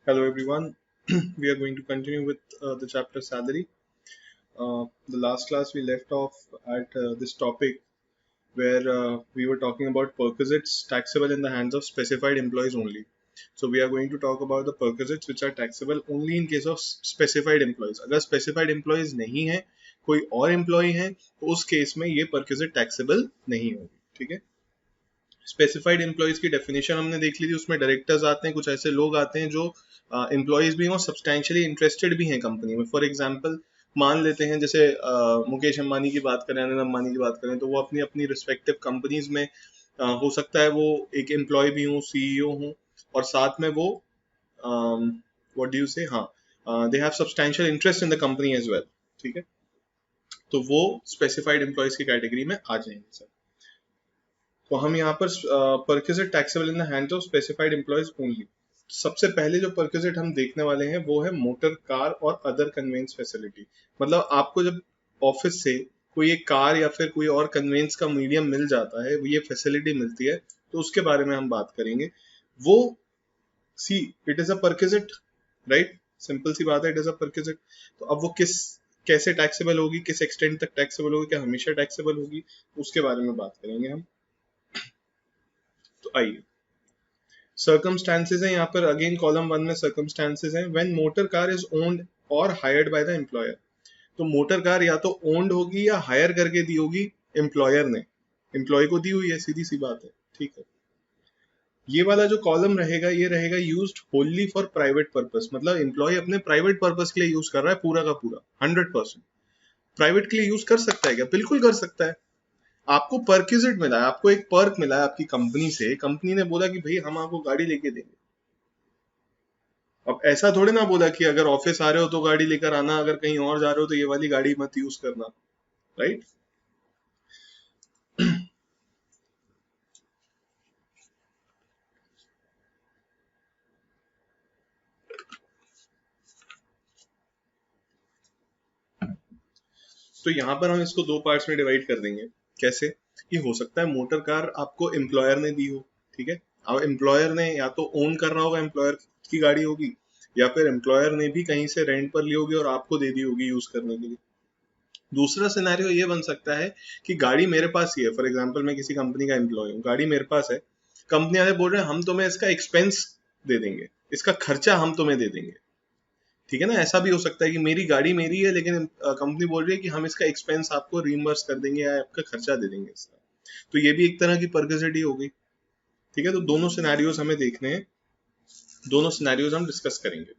Hello everyone. We are going to continue with the chapter salary. The last class we left off at this topic where we were talking about perquisites taxable in the hands of specified employees only. So we are going to talk about the perquisites which are taxable only in case of specified employees. अगर specified employees नहीं है, कोई और employee है, तो उस case में ये perquisite taxable नहीं होगी. ठीक है? स्पेसिफाइड एम्प्लॉयज की डेफिनेशन हमने देख ली थी. उसमें डायरेक्टर्स आते हैं, कुछ ऐसे लोग आते हैं जो एम्प्लॉयज भी हैं और सब्सटैंशियली इंटरेस्टेड भी हैं कंपनी में. फॉर एग्जांपल मान लेते हैं जैसे मुकेश अंबानी की बात करें, अनिल अंबानी की बात करें, तो वो अपनी अपनी रिस्पेक्टिव कंपनीज में हो सकता है वो एक एम्प्लॉय भी हूँ, सीईओ हूँ, और साथ में वो व्हाट डू यू से, हाँ, they have substantial interest in the company as well. ठीक है, तो वो स्पेसिफाइड एम्प्लॉयज की कैटेगरी में आ जाएंगे सर. तो हम यहाँ पर perquisite taxable in the hands of specified employees only. सबसे पहले जो परक्विजिट हम देखने वाले हैं वो है मोटर कार और अदर कन्वेंस फैसिलिटी. मतलब आपको जब ऑफिस से कोई एक कार या फिर कोई और कन्वेंस का मीडियम मिल जाता है, ये फैसिलिटी मिलती है, तो उसके बारे में हम बात करेंगे. वो see it is a perquisite, right? Simple सी बात है, इट इज अ परक्विजिट. तो अब वो किस कैसे टैक्सेबल होगी, किस एक्सटेंट तक टैक्सेबल होगी, क्या हमेशा टैक्सेबल होगी, उसके बारे में बात करेंगे हम. तो आइए, सर्कमस्टांसेस है यहाँ पर. अगेन कॉलम 1 में सर्कमस्टांसेस है. When motor car is owned और हायर्ड बाय द एम्प्लॉयर. तो मोटर कार या तो ओन्ड होगी या हायर करके दी होगी एम्प्लॉयर ने, एम्प्लॉय को दी हुई है, सीधी सी बात है. ठीक है, ये वाला जो कॉलम रहेगा ये रहेगा यूज्ड होनली फॉर प्राइवेट पर्पस. मतलब एम्प्लॉय अपने प्राइवेट पर्पस के लिए यूज कर रहा है पूरा का पूरा 100%. प्राइवेट के लिए यूज कर सकता है क्या? बिल्कुल कर सकता है. आपको परक्विजिट मिला है, आपको एक पर्क मिला है आपकी कंपनी से. कंपनी ने बोला कि भाई हम आपको गाड़ी लेके देंगे. अब ऐसा थोड़े ना बोला कि अगर ऑफिस आ रहे हो तो गाड़ी लेकर आना, अगर कहीं और जा रहे हो तो ये वाली गाड़ी मत यूज करना, राइट? तो यहाँ पर हम इसको दो पार्ट्स में डिवाइड कर देंगे. कैसे? कि हो सकता है मोटर कार आपको एम्प्लॉयर ने दी हो. ठीक है, अब एम्प्लॉयर ने या तो ओन कर रहा होगा, एम्प्लॉयर की गाड़ी होगी, या फिर एम्प्लॉयर ने भी कहीं से रेंट पर ली होगी और आपको दे दी होगी यूज करने के लिए. दूसरा सिनेरियो ये बन सकता है कि गाड़ी मेरे पास ही है. फॉर एग्जांपल मैं किसी कंपनी का एम्प्लॉय हूँ, गाड़ी मेरे पास है, कंपनी वाले बोल रहे हैं हम तुम्हें इसका एक्सपेंस दे देंगे, इसका खर्चा हम तुम्हें दे देंगे. ठीक है ना, ऐसा भी हो सकता है कि मेरी गाड़ी मेरी है लेकिन कंपनी बोल रही है कि हम इसका एक्सपेंस आपको रीइंबर्स कर देंगे या आपका खर्चा दे देंगे इसका. तो ये भी एक तरह की परक्विजिटी हो गई. ठीक है, तो दोनों सिनेरियोज हमें देखने हैं, दोनों सिनेरियोज हम डिस्कस करेंगे.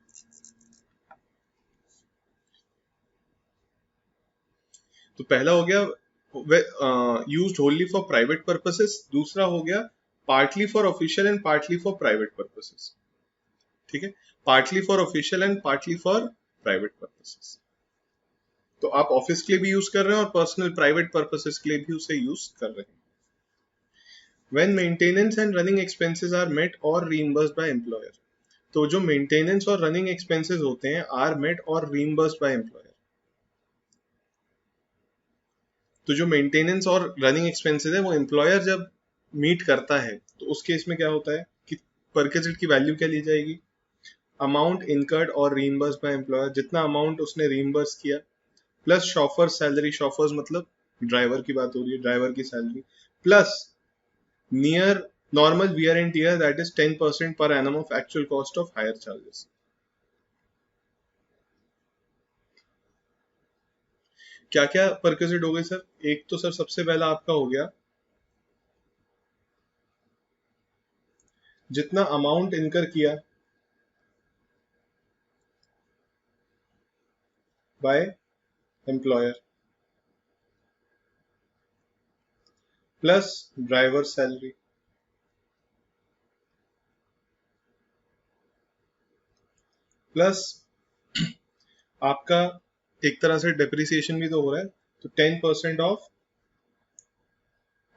तो पहला हो गया यूज्ड होनली फॉर प्राइवेट पर्पसेस. दूसरा हो गया partly for official and partly for private purposes. ठीक है, partly for official and partly for private purposes. तो आप ऑफिस के लिए भी यूज कर रहे हैं और पर्सनल प्राइवेट पर्पसेस के लिए भी उसे यूज कर रहे हैं. When maintenance and running expenses are met or reimbursed by employer. तो जो मेंटेनेंस और रनिंग एक्सपेंसेस होते हैं आर मेट और रीइंबर्स्ड बाय एम्प्लॉयर. तो जो मेंटेनेंस और रनिंग एक्सपेंसेस है वो एम्प्लॉयर जब मीट करता है तो उस केस में क्या होता है कि परक्विजिट की वैल्यू क्या ली जाएगी? अमाउंट इनकर्ड और रीइंबर्स्ड बाय एम्प्लॉयर, जितना अमाउंट उसने रीइंबर्स किया, प्लस शॉफर सैलरी. शॉफर्स मतलब ड्राइवर की बात हो रही है, ड्राइवर की salary, plus near normal wear and tear, that is 10% per annum of actual cost of hire charges. क्या क्या परक्विजिट हो गई सर? एक तो सर सबसे पहला आपका हो गया जितना अमाउंट इनकर किया by employer plus driver salary plus आपका एक तरह से डेप्रिसिएशन भी तो हो रहा है, तो 10% of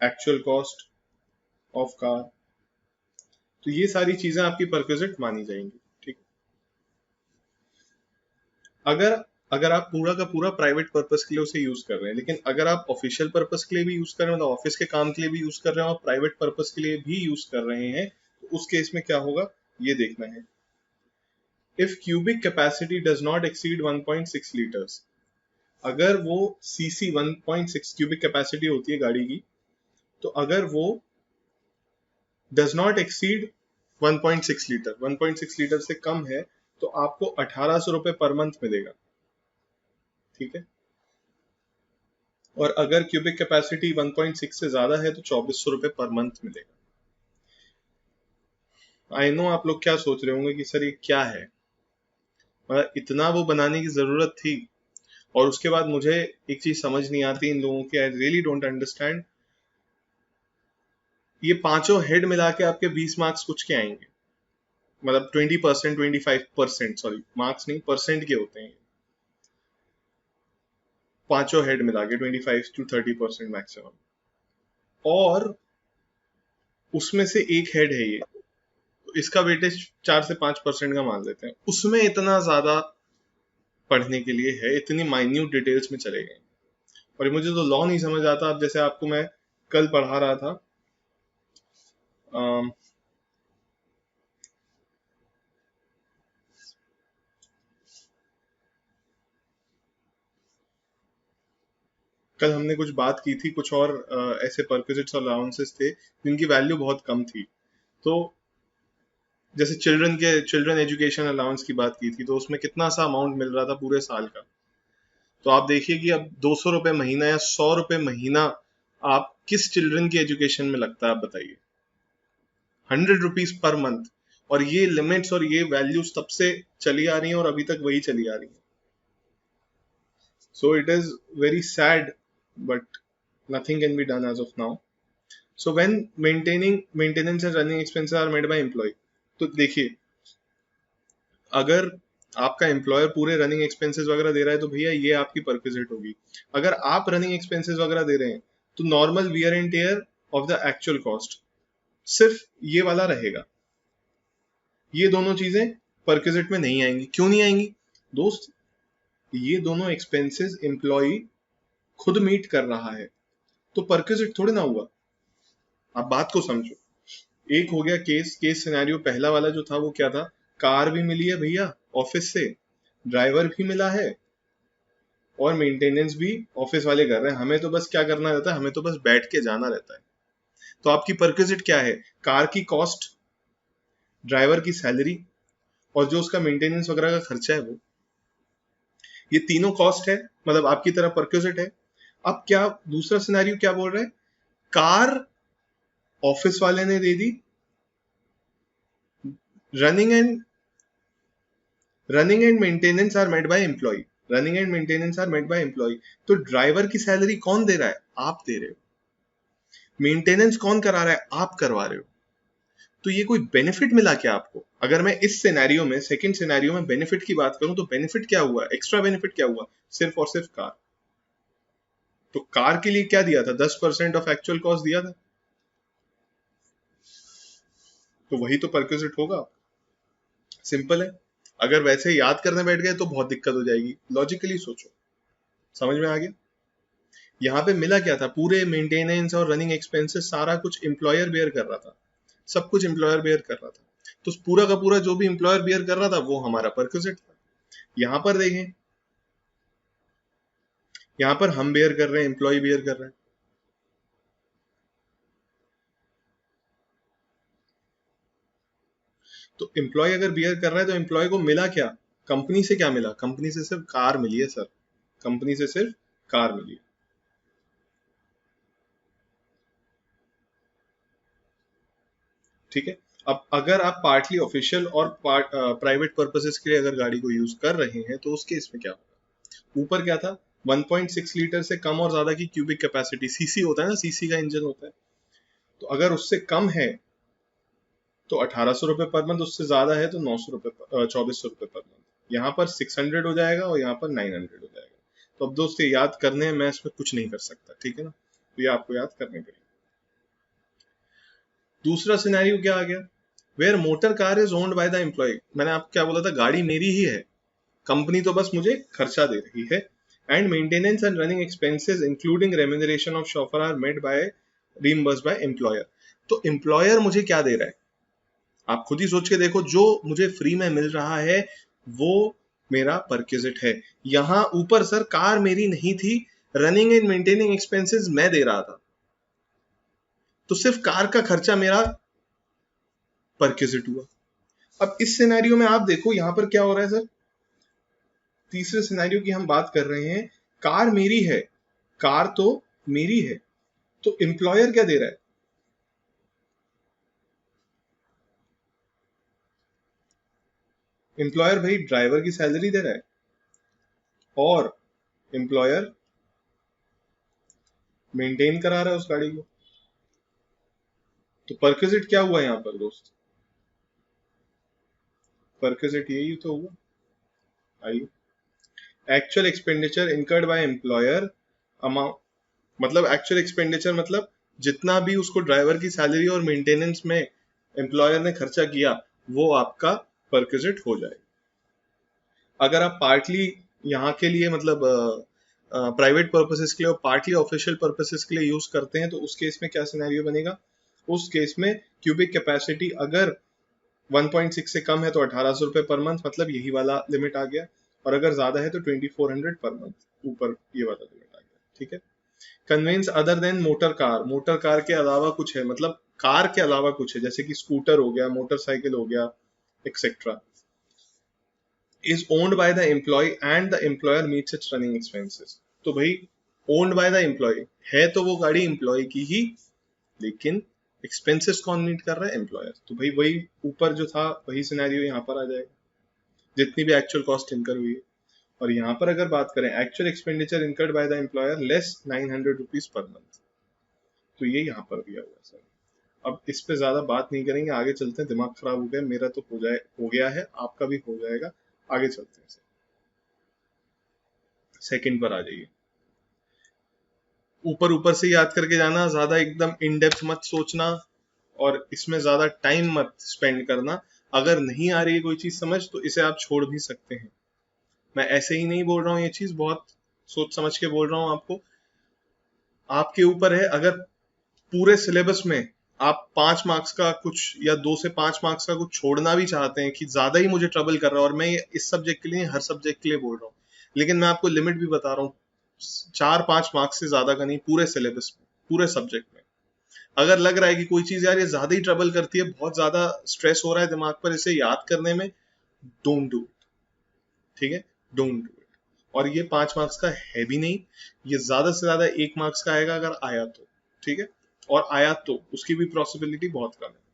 actual cost of car. तो ये सारी चीजें आपकी परक्विजिट मानी जाएंगी. ठीक, अगर अगर आप पूरा का पूरा प्राइवेट पर्पस के लिए उसे यूज कर रहे हैं, लेकिन अगर आप ऑफिशियल पर्पस के लिए भी यूज कर रहे हैं, मतलब ऑफिस के काम के लिए भी यूज कर रहे हैं और प्राइवेट पर्पस के लिए भी यूज कर रहे हैं, तो उस केस में क्या होगा ये देखना है. if cubic capacity does not exceed 1.6 liters, अगर वो cc 1.6 cubic capacity होती है गाड़ी की, तो अगर वो does not exceed 1.6 litre, 1.6 litre से कम है, तो आपको 1800 रुपए पर मंथ मिलेगा, ठीक है। और अगर क्यूबिक कैपेसिटी 1.6 से ज्यादा है तो 2400 रुपए पर मंथ मिलेगा। आई नो आप लोग क्या सोच रहे होंगे कि सर ये क्या है, मतलब इतना वो बनाने की जरूरत थी। और उसके बाद मुझे एक चीज समझ नहीं आती इन लोगों की, आई रियली डोंट अंडरस्टैंड। ये पांचों हेड मिला के आपके 20 मार्क्स कुछ के आएंगे, मतलब 20%, 25%, सॉरी मार्क्स नहीं परसेंट के होते हैं, पांचों हेड मिला के 25 to 30% मैक्सिमम। और उसमें से एक हेड है ये, तो इसका वेटेज 4 से 5% का मान लेते हैं, उसमें इतना ज्यादा पढ़ने के लिए है, इतनी माइन्यूट डिटेल्स में चले गए। और मुझे तो लॉ नहीं समझ आता। अब जैसे आपको मैं कल पढ़ा रहा था, कल हमने कुछ बात की थी, कुछ और ऐसे परक्विजिट्स और अलाउंसेस थे जिनकी वैल्यू बहुत कम थी। तो जैसे चिल्ड्रन एजुकेशन अलाउंस की बात की थी, तो उसमें कितना सा अमाउंट मिल रहा था पूरे साल का। तो आप देखिए कि अब 200 रुपए महीना या 100 रुपए महीना आप किस चिल्ड्रन की एजुकेशन में लगता है, आप बताइए। 100 रुपीज पर मंथ, और ये लिमिट्स और ये वैल्यूज तब से चली आ रही हैं और अभी तक वही चली आ रही है। So it is very sad, but nothing can be done as of now. So when maintenance and running expenses are made by employee, तो देखिए अगर आपका एम्प्लॉयर पूरे रनिंग एक्सपेंसेस वगैरह दे रहा है तो भैया ये आपकी परक्विजिट होगी। अगर आप रनिंग एक्सपेंसेस वगैरह दे रहे हैं तो normal wear and tear of the actual cost सिर्फ ये वाला रहेगा। ये दोनों चीजें परक्विजिट में नहीं आएंगी। क्यों नहीं आएंगी दोस्त? ये दोनों एक्सपेंसेस एम्प्लॉय खुद मीट कर रहा है, तो परक्विजिट थोड़ी ना हुआ। आप बात को समझो। एक हो गया केस सिनेरियो, पहला वाला जो था वो क्या था, कार भी मिली है भैया ऑफिस से, ड्राइवर भी मिला है, और मेंटेनेंस भी ऑफिस वाले कर रहे हैं, हमें तो बस क्या करना रहता है, हमें तो बस बैठ के जाना रहता है। तो आपकी परक्विजिट क्या है? कार की कॉस्ट, ड्राइवर की सैलरी, और जो उसका मेंटेनेंस वगैरह का खर्चा है वो, ये तीनों कॉस्ट है, मतलब आपकी तरफ परक्विजिट है। अब क्या दूसरा सिनेरियो क्या बोल रहे हैं, कार ऑफिस वाले ने दे दी, running and maintenance are made by employ, running and maintenance are made by employ. तो ड्राइवर की सैलरी कौन दे रहा है? आप दे रहे हो। मेंटेनेंस कौन करा रहा है? आप करवा रहे हो। तो ये कोई बेनिफिट मिला क्या आपको? अगर मैं इस सिनेरियो में, सेकंड सिनेरियो में बेनिफिट की बात करूं तो बेनिफिट क्या हुआ, एक्स्ट्रा बेनिफिट क्या हुआ? सिर्फ और सिर्फ कार। तो कार के लिए क्या दिया था? 10% ऑफ एक्चुअल कॉस्ट दिया था, तो वही तो परक्विजिट होगा। सिंपल है। अगर वैसे याद करने बैठ गए तो बहुत दिक्कत हो जाएगी। लॉजिकली सोचो, समझ में आ गया? यहाँ पे मिला क्या था, पूरे मेंटेनेंस और रनिंग एक्सपेंसेस सारा कुछ एम्प्लॉयर बेयर कर रहा था, सब कुछ एम्प्लॉयर बेयर कर रहा था। तो पूरा का पूरा जो भी एम्प्लॉयर बेयर कर रहा था वो हमारा परक्विजिट था। यहाँ पर देखें, यहाँ पर हम बेयर कर रहे हैं, एम्प्लॉय बेयर कर रहे हैं। तो एम्प्लॉय अगर बियर कर रहा है तो एम्प्लॉय को मिला क्या? कंपनी से क्या मिला? कंपनी से सिर्फ कार मिली है सर, कंपनी से सिर्फ कार मिली है। ठीक है। अब अगर आप पार्टली ऑफिशियल और प्राइवेट पर्पसेस के लिए अगर गाड़ी को यूज कर रहे हैं तो उस केस में क्या होगा? ऊपर क्या था, 1.6 लीटर से कम और ज्यादा की क्यूबिक कैपेसिटी, सीसी होता है ना, सीसी का इंजन होता है, तो अगर उससे कम है तो 1800 रुपए पर मंथ, उससे ज्यादा है तो 900 रुपए, 2400 रुपए पर मंथ। यहाँ पर 600 हो जाएगा और यहाँ पर 900 हो जाएगा। तो अब दोस्त ये याद करने हैं, मैं इसमें कुछ नहीं कर सकता, ठीक है ना, तो ये आपको याद करने पड़ेगा। दूसरा सिनेरियो क्या आ गया, where motor car is owned by the employee. मैंने आपको क्या बोला था, गाड़ी मेरी ही है, कंपनी तो बस मुझे खर्चा दे रही है। And maintenance and running expenses including remuneration of chauffeur are made by reimbursed by employer. तो एम्प्लॉयर मुझे क्या दे रहा है? आप खुद ही सोच के देखो, जो मुझे फ्री में मिल रहा है वो मेरा परक्विजिट है। यहां ऊपर सर कार मेरी नहीं थी, रनिंग एंड मेंटेनिंग एक्सपेंसेस मैं दे रहा था, तो सिर्फ कार का खर्चा मेरा परक्विजिट हुआ। अब इस सिनेरियो में आप देखो यहां पर क्या हो रहा है सर, तीसरे सिनेरियो की हम बात कर रहे हैं, कार मेरी है, कार तो मेरी है, तो एम्प्लॉयर क्या दे रहा है, एम्प्लॉयर भाई ड्राइवर की सैलरी दे रहा है, और एम्प्लॉयर मेंटेन करा रहा है उस गाड़ी को। तो परक्विजिट क्या हुआ यहां पर दोस्त, परक्विजिट यही तो हुआ। आइए, actual expenditure incurred by employer amount, मतलब एक्चुअल एक्सपेंडिचर मतलब जितना भी उसको ड्राइवर की सैलरी और मेंटेनेंस में एम्प्लॉयर ने खर्चा किया वो आपका परक्विजिट हो जाएगा। अगर आप पार्टली यहाँ के लिए मतलब प्राइवेट पर्पसेस के लिए और पार्टली ऑफिशियल पर्पसेस के लिए यूज करते हैं तो उस केस में क्या सिनेरियो बनेगा, उस केस में क्यूबिक कैपेसिटी अगर 1.6 से कम है तो 1800 रुपए पर मंथ, मतलब यही वाला लिमिट आ गया, और अगर ज्यादा है तो 2400 पर मंथ, ऊपर ये वाला लिमिट आ गया। ठीक है। Conveyance other than motor car, motor car के अलावा कुछ है, मतलब कार के अलावा कुछ है, जैसे कि स्कूटर हो गया, मोटरसाइकिल हो गया, etcetera, is owned by the employee and the employer meets its running expenses। तो भाई owned by the employee है तो वो गाड़ी एम्प्लॉय की ही, लेकिन एक्सपेंसेस कौन मीट कर रहा है, एम्प्लॉयर। तो भाई वही ऊपर जो था वही सिनेरियो यहाँ पर आ जाएगा, जितनी भी एक्चुअल कॉस्ट इनकर हुई है। और यहाँ पर अगर बात करें actual expenditure incurred bye the employer less 900 rupees per month, तो ये यहाँ पर दिया हुआ है सर। अब इस पे ज्यादा बात नहीं करेंगे, आगे चलते हैं, दिमाग खराब हो गया मेरा तो हो गया है, आपका भी हो जाएगा, आगे चलते हैं। सेकंड पर आ जाइए, ऊपर ऊपर से याद करके जाना, ज्यादा एकदम इन डेप्थ मत सोचना और इसमें ज्यादा टाइम मत स्पेंड करना। अगर नहीं आ रही है कोई चीज समझ तो इसे आप छोड़ भी सकते हैं, मैं ऐसे ही नहीं बोल रहा हूँ, ये चीज बहुत सोच समझ के बोल रहा हूँ आपको। आपके ऊपर है, अगर पूरे सिलेबस में आप 5 मार्क्स का कुछ या 2 से 5 मार्क्स का कुछ छोड़ना भी चाहते हैं कि ज्यादा ही मुझे ट्रबल कर रहा है, और मैं इस सब्जेक्ट के लिए हर सब्जेक्ट के लिए बोल रहा हूँ, लेकिन मैं आपको लिमिट भी बता रहा हूँ, 4-5 मार्क्स से ज्यादा का नहीं पूरे सिलेबस में, पूरे सब्जेक्ट में। अगर लग रहा है कि कोई चीज यार ये ज्यादा ही ट्रबल करती है, बहुत ज्यादा स्ट्रेस हो रहा है दिमाग पर इसे याद करने में, डोंट डू इट। ठीक है, डोंट डू इट। और ये 5 मार्क्स का है भी नहीं, ये ज्यादा से ज्यादा 1 मार्क्स का आएगा अगर आया तो। ठीक है, और आया तो उसकी भी पॉसिबिलिटी बहुत कम है।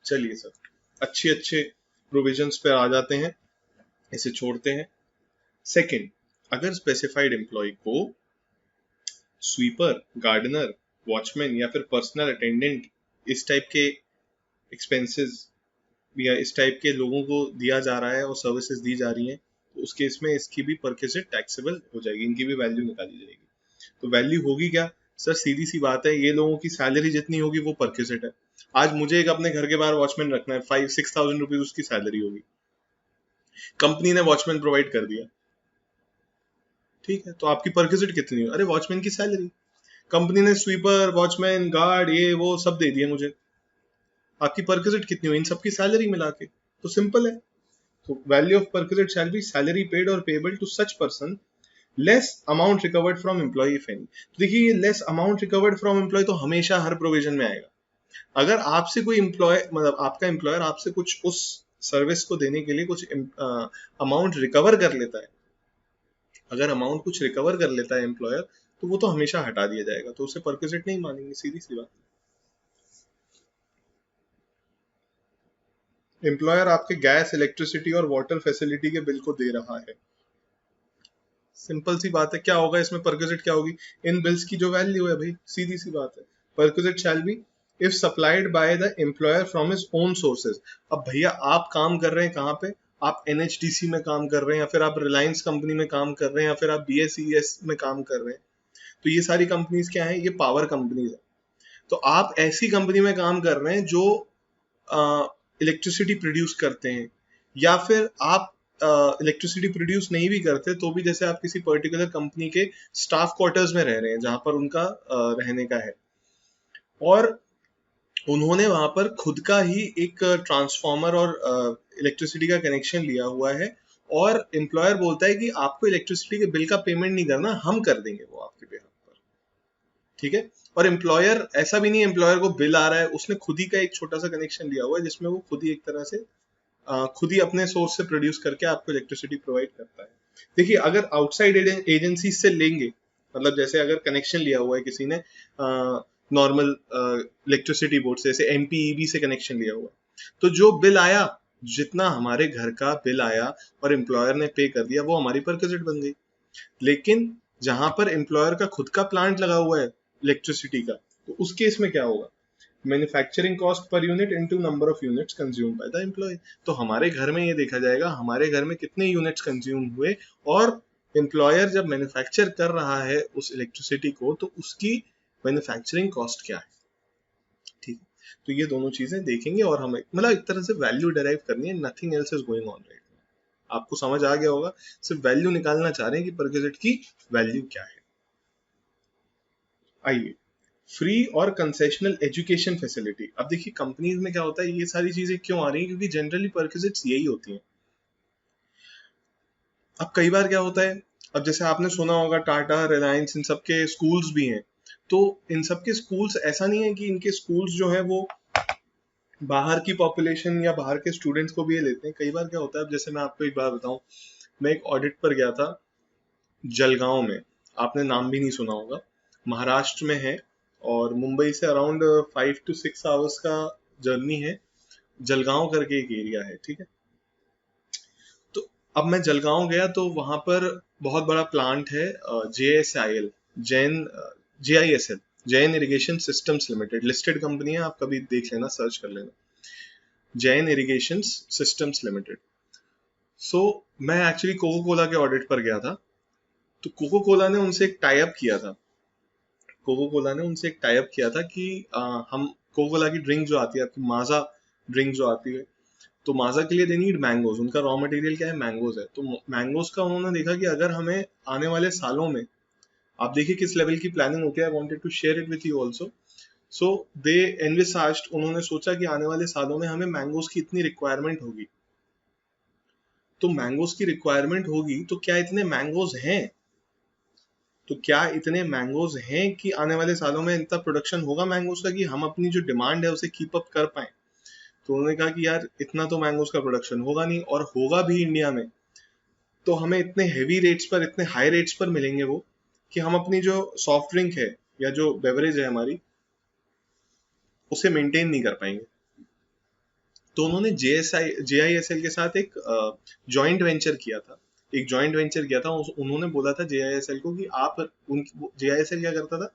चलिए सर, अच्छे अच्छे प्रोविजंस पे आ जाते हैं, इसे छोड़ते हैं। सेकंड, अगर स्पेसिफाइड एम्प्लॉय को स्वीपर, गार्डनर, वॉचमैन या फिर पर्सनल अटेंडेंट इस टाइप के एक्सपेंसेस या इस टाइप के लोगों को दिया जा रहा है और सर्विसेज दी जा रही हैं, तो उस केस में इसकी भी परक्विजिट टैक्सेबल हो जाएगी, इनकी भी वैल्यू निकाली जाएगी। तो वैल्यू होगी क्या सर, सीधी सी बात है, ये लोगों की सैलरी जितनी होगी वो परक्विजिट है। आज मुझे एक अपने घर के बाहर वॉचमैन रखना है, 5-6 थाउजेंड रुपीज उसकी सैलरी होगी, कंपनी ने वॉचमैन प्रोवाइड कर दिया, ठीक है, तो आपकी परक्विजिट कितनी है, अरे वॉचमैन की सैलरी, कंपनी ने स्वीपर, वॉचमैन, गार्ड, ये वो सब दे दिए मुझे, आपकी परक्विजिट कितनी हुई इन सबकी सैलरी मिला के, तो सिंपल है। तो value of perquisite shall be salary paid और payable to such person less amount recovered from employ if any. तो देखिए ये less amount recovered from employ तो हमेशा हर प्रोविजन में आएगा। अगर आपसे कोई एम्प्लॉय मतलब आपका एम्प्लॉयर आपसे कुछ उस सर्विस को देने के लिए कुछ अमाउंट रिकवर कर लेता है, अगर अमाउंट कुछ रिकवर कर लेता है एम्प्लॉयर, तो वो तो हमेशा हटा दिया जाएगा, तो उसे परक्विजिट नहीं मानेंगे, सीधी सी बात। एम्प्लॉयर आपके गैस, इलेक्ट्रिसिटी और वाटर फैसिलिटी के बिल को दे रहा है, सिंपल सी बात है, क्या होगा इसमें परक्विजिट क्या होगी, इन बिल्स की जो वैल्यू है भाई, सीधी सी बात है। Perquisite shall B if supplied by the employer from his own sources. अब भैया आप काम कर रहे हैं कहाँ पे, आप एनएचडीसी में काम कर रहे हैं, या फिर आप रिलायंस कंपनी में काम कर रहे हैं, या फिर आप बीएसईएस में काम कर रहे हैं, तो ये सारी कंपनीज क्या है, ये पावर कंपनीज है। तो आप ऐसी कंपनी में काम कर रहे हैं जो इलेक्ट्रिसिटी प्रोड्यूस करते हैं, या फिर आप इलेक्ट्रिसिटी प्रोड्यूस नहीं भी करते तो भी जैसे आप किसी पर्टिकुलर कंपनी के स्टाफ क्वार्टर्स में रह रहे हैं जहां पर उनका रहने का है, और उन्होंने वहां पर खुद का ही एक ट्रांसफार्मर और इलेक्ट्रिसिटी का कनेक्शन लिया हुआ है, और एम्प्लॉयर बोलता है कि आपको इलेक्ट्रिसिटी के बिल का पेमेंट नहीं करना, हम कर देंगे वो आपके बिहाफ पर, ठीक है। और एम्प्लॉयर ऐसा भी नहीं, एम्प्लॉयर को बिल आ रहा है, उसने खुद ही का एक छोटा सा कनेक्शन लिया हुआ है जिसमें वो खुद ही एक तरह से खुद ही अपने सोर्स से प्रोड्यूस करके आपको इलेक्ट्रिसिटी प्रोवाइड करता है। देखिए, अगर आउटसाइड एजेंसी से लेंगे, मतलब जैसे अगर कनेक्शन लिया हुआ है किसी ने नॉर्मल इलेक्ट्रिसिटी बोर्ड से, जैसे एमपीईबी से कनेक्शन लिया हुआ, तो जो बिल आया, जितना हमारे घर का बिल आया और एम्प्लॉयर ने पे कर दिया, वो हमारी परक्विजिट बन गई। लेकिन जहां पर एम्प्लॉयर का खुद का प्लांट लगा हुआ है इलेक्ट्रिसिटी का, तो उस केस में क्या होगा, manufacturing cost per unit into number of units consume by the employee. तो हमारे घर में ये देखा जाएगा हमारे घर में कितने यूनिट्स कंज्यूम हुए, और एम्प्लॉयर जब मैन्युफैक्चर कर रहा है उस इलेक्ट्रिसिटी को, तो उसकी मैन्युफैक्चरिंग कॉस्ट क्या है, ठीक है। तो ये दोनों चीजें देखेंगे और हमें मतलब एक तरह से वैल्यू डिराइव करनी है, nothing else is going on right. आपको समझ आ गया होगा, सिर्फ वैल्यू निकालना चाह रहे हैं कि परक्विजिट की वैल्यू क्या है। आइए, फ्री और कंसेशनल एजुकेशन फैसिलिटी। अब देखिए कंपनीज में क्या होता है, ये सारी चीजें क्यों आ रही हैं, क्योंकि जनरली परक्विजिट्स यही होती हैं। अब कई बार क्या होता है, अब जैसे आपने सुना होगा टाटा, रिलायंस, इन सब के स्कूल्स भी हैं, तो इन सब के स्कूल्स, ऐसा नहीं है कि इनके स्कूल्स जो है वो बाहर की पॉपुलेशन या बाहर के स्टूडेंट्स को भी ये लेते हैं। कई बार क्या होता है, अब जैसे मैं आपको एक बात बताऊं, मैं एक ऑडिट पर गया था जलगांव में, आपने नाम भी नहीं सुना होगा, महाराष्ट्र में है, और मुंबई से अराउंड 5 to 6 आवर्स का जर्नी है। जलगांव करके एक एरिया है, ठीक है। तो अब मैं जलगांव गया तो वहां पर बहुत बड़ा प्लांट है, JSIL, Jain JISL, Jain irrigation systems limited, listed company है, आप कभी देख लेना, सर्च कर लेना, जैन इरिगेशन सिस्टम्स लिमिटेड। सो मैं एक्चुअली कोको कोला के ऑडिट पर गया था, तो कोको कोला ने उनसे एक टाई अप किया था, कोको कोला ने उनसे एक टाई अप किया था कि हम कोको कोला की ड्रिंक जो आती है, आपकी माजा ड्रिंक जो आती है, तो माजा के लिए दे नीड मैंगोज, उनका रॉ मटेरियल क्या है, मैंगोज है। तो मैंगोज का उन्होंने देखा कि अगर हमें आने वाले सालों में, आप देखिए किस लेवल की प्लानिंग होती है, I wanted to share it with you also. So they envisaged, उन्होंने सोचा कि आने वाले सालों में हमें मैंगोज की इतनी रिक्वायरमेंट होगी, तो मैंगोज की रिक्वायरमेंट होगी, तो क्या इतने मैंगोज हैं, तो क्या इतने मैंगोज हैं कि आने वाले सालों में इतना प्रोडक्शन होगा मैंगोज का कि हम अपनी जो डिमांड है उसे कीप अप कर पाए। तो उन्होंने कहा कि यार इतना तो मैंगोज का प्रोडक्शन होगा नहीं, और होगा भी इंडिया में तो हमें इतने हेवी रेट्स पर, इतने हाई रेट्स पर मिलेंगे वो, कि हम अपनी जो सॉफ्ट ड्रिंक है या जो बेवरेज है हमारी, उसे मेंटेन नहीं कर पाएंगे। तो उन्होंने JISL के साथ एक जॉइंट वेंचर किया था, एक जॉइंट वेंचर किया था। उन्होंने बोला था JISL को कि आप JISL क्या करता था,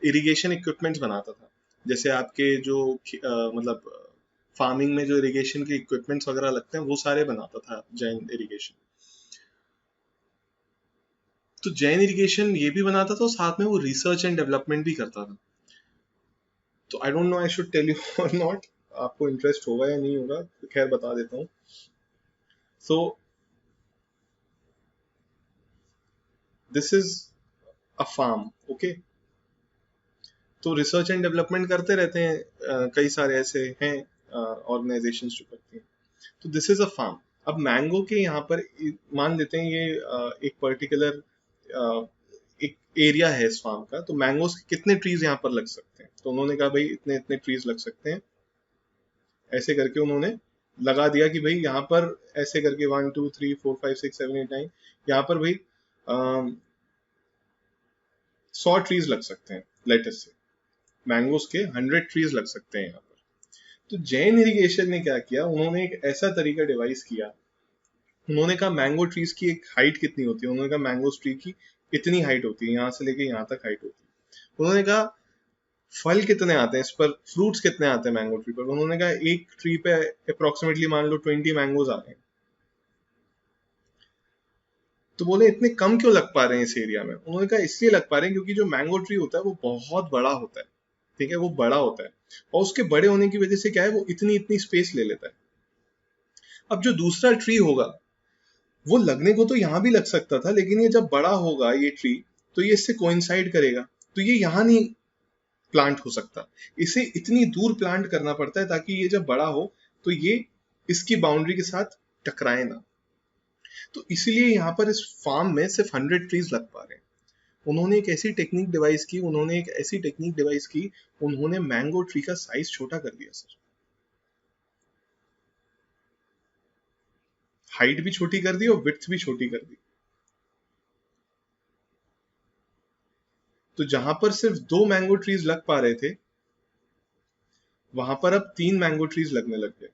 इरिगेशन इक्विपमेंट्स बनाता था, जैसे आपके जो मतलब फार्मिंग में जो इरिगेशन के इक्विपमेंट्स वगैरह लगते हैं वो सारे बनाता था जैन इरिगेशन। तो जैन इरिगेशन ये भी बनाता था, साथ में वो रिसर्च एंड डेवलपमेंट भी करता था। तो I don't know I should tell you और नॉट, आपको इंटरेस्ट होगा या नहीं होगा, तो खैर बता देता हूँ। So this is a firm, okay. तो रिसर्च एंड डेवलपमेंट करते रहते हैं, कई सारे ऐसे हैं ऑर्गेनाइजेशंस जो करती हैं। तो दिस इज अ फार्म। अब मैंगो के यहाँ पर मान लेते हैं ये एक पर्टिकुलर एक एरिया है इस फार्म का, तो मैंगोज के कितने ट्रीज यहाँ पर लग सकते हैं, तो उन्होंने कहा भाई इतने इतने ट्रीज लग सकते हैं, ऐसे करके उन्होंने लगा दिया कि भाई यहाँ पर ऐसे करके 1 2 3 4 5 6 7 8 9 यहाँ पर भाई 100 ट्रीज लग सकते हैं, लेटेस्ट से मैंगोज के 100 ट्रीज लग सकते हैं यहाँ पर। तो जैन इरिगेशन ने क्या किया, उन्होंने एक ऐसा तरीका डिवाइस किया, उन्होंने कहा मैंगो ट्रीज की एक हाइट कितनी होती है, उन्होंने कहा मैंगो ट्री की इतनी हाइट होती है, यहाँ से लेके यहाँ तक हाइट होती है। उन्होंने कहा फल कितने आते हैं इस पर, फ्रूट्स कितने आते हैं मैंगो ट्री पर, उन्होंने कहा एक ट्री पे अप्रोक्सीमेटली मान लो 20 मैंगोज आते हैं। तो बोले इतने कम क्यों लग पा रहे हैं इस एरिया में, उन्होंने कहा इसलिए लग पा रहे हैं क्योंकि जो मैंगो ट्री होता है वो बहुत बड़ा होता है, ठीक है, वो बड़ा होता है, और उसके बड़े होने की वजह से क्या है, वो इतनी इतनी स्पेस ले लेता है। अब जो दूसरा ट्री होगा वो लगने को तो यहाँ भी लग सकता था, लेकिन ये जब बड़ा होगा ये ट्री, तो ये इससे कोइंसाइड करेगा, तो ये यहाँ नहीं प्लांट हो सकता। इसे इतनी दूर प्लांट करना पड़ता है ताकि ये जब बड़ा हो तो ये इसकी बाउंड्री के साथ टकराए ना। तो इसीलिए यहाँ पर इस फार्म में सिर्फ 100 ट्रीज लग पा रहे हैं। उन्होंने एक ऐसी टेक्निक डिवाइस की, उन्होंने मैंगो ट्री का साइज छोटा कर दिया सर। हाइट भी छोटी कर दी और विड्थ भी छोटी कर दी। तो जहां पर सिर्फ 2 मैंगो ट्रीज लग पा रहे थे, वहां पर अब 3 मैंगो ट्रीज लगने लग गए,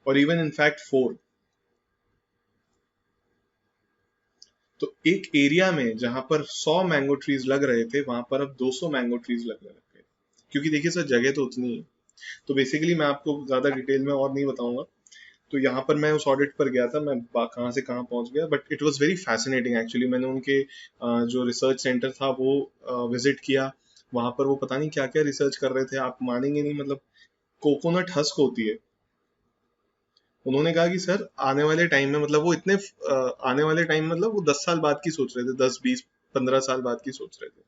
और इवन इनफैक्ट 4। तो एक एरिया में जहां पर 100 मैंगो ट्रीज लग रहे थे, वहां पर अब 200 मैंगो ट्रीज लगने लग गए। क्योंकि देखिए सर, जगह तो उतनी है। तो बेसिकली मैं आपको ज्यादा डिटेल में और नहीं बताऊंगा। तो यहाँ पर मैं उस ऑडिट पर गया था, मैं कहाँ से कहाँ पहुंच गया, but it was very fascinating actually. मैंने उनके जो रिसर्च सेंटर था वो विजिट किया। वहां पर वो पता नहीं क्या क्या रिसर्च कर रहे थे, आप मानेंगे नहीं। मतलब कोकोनट हस्क होती है, उन्होंने कहा कि सर आने वाले टाइम में, मतलब वो इतने आने वाले टाइम मतलब वो 10 साल बाद की सोच रहे थे, 10, 20, 15 साल बाद की सोच रहे थे।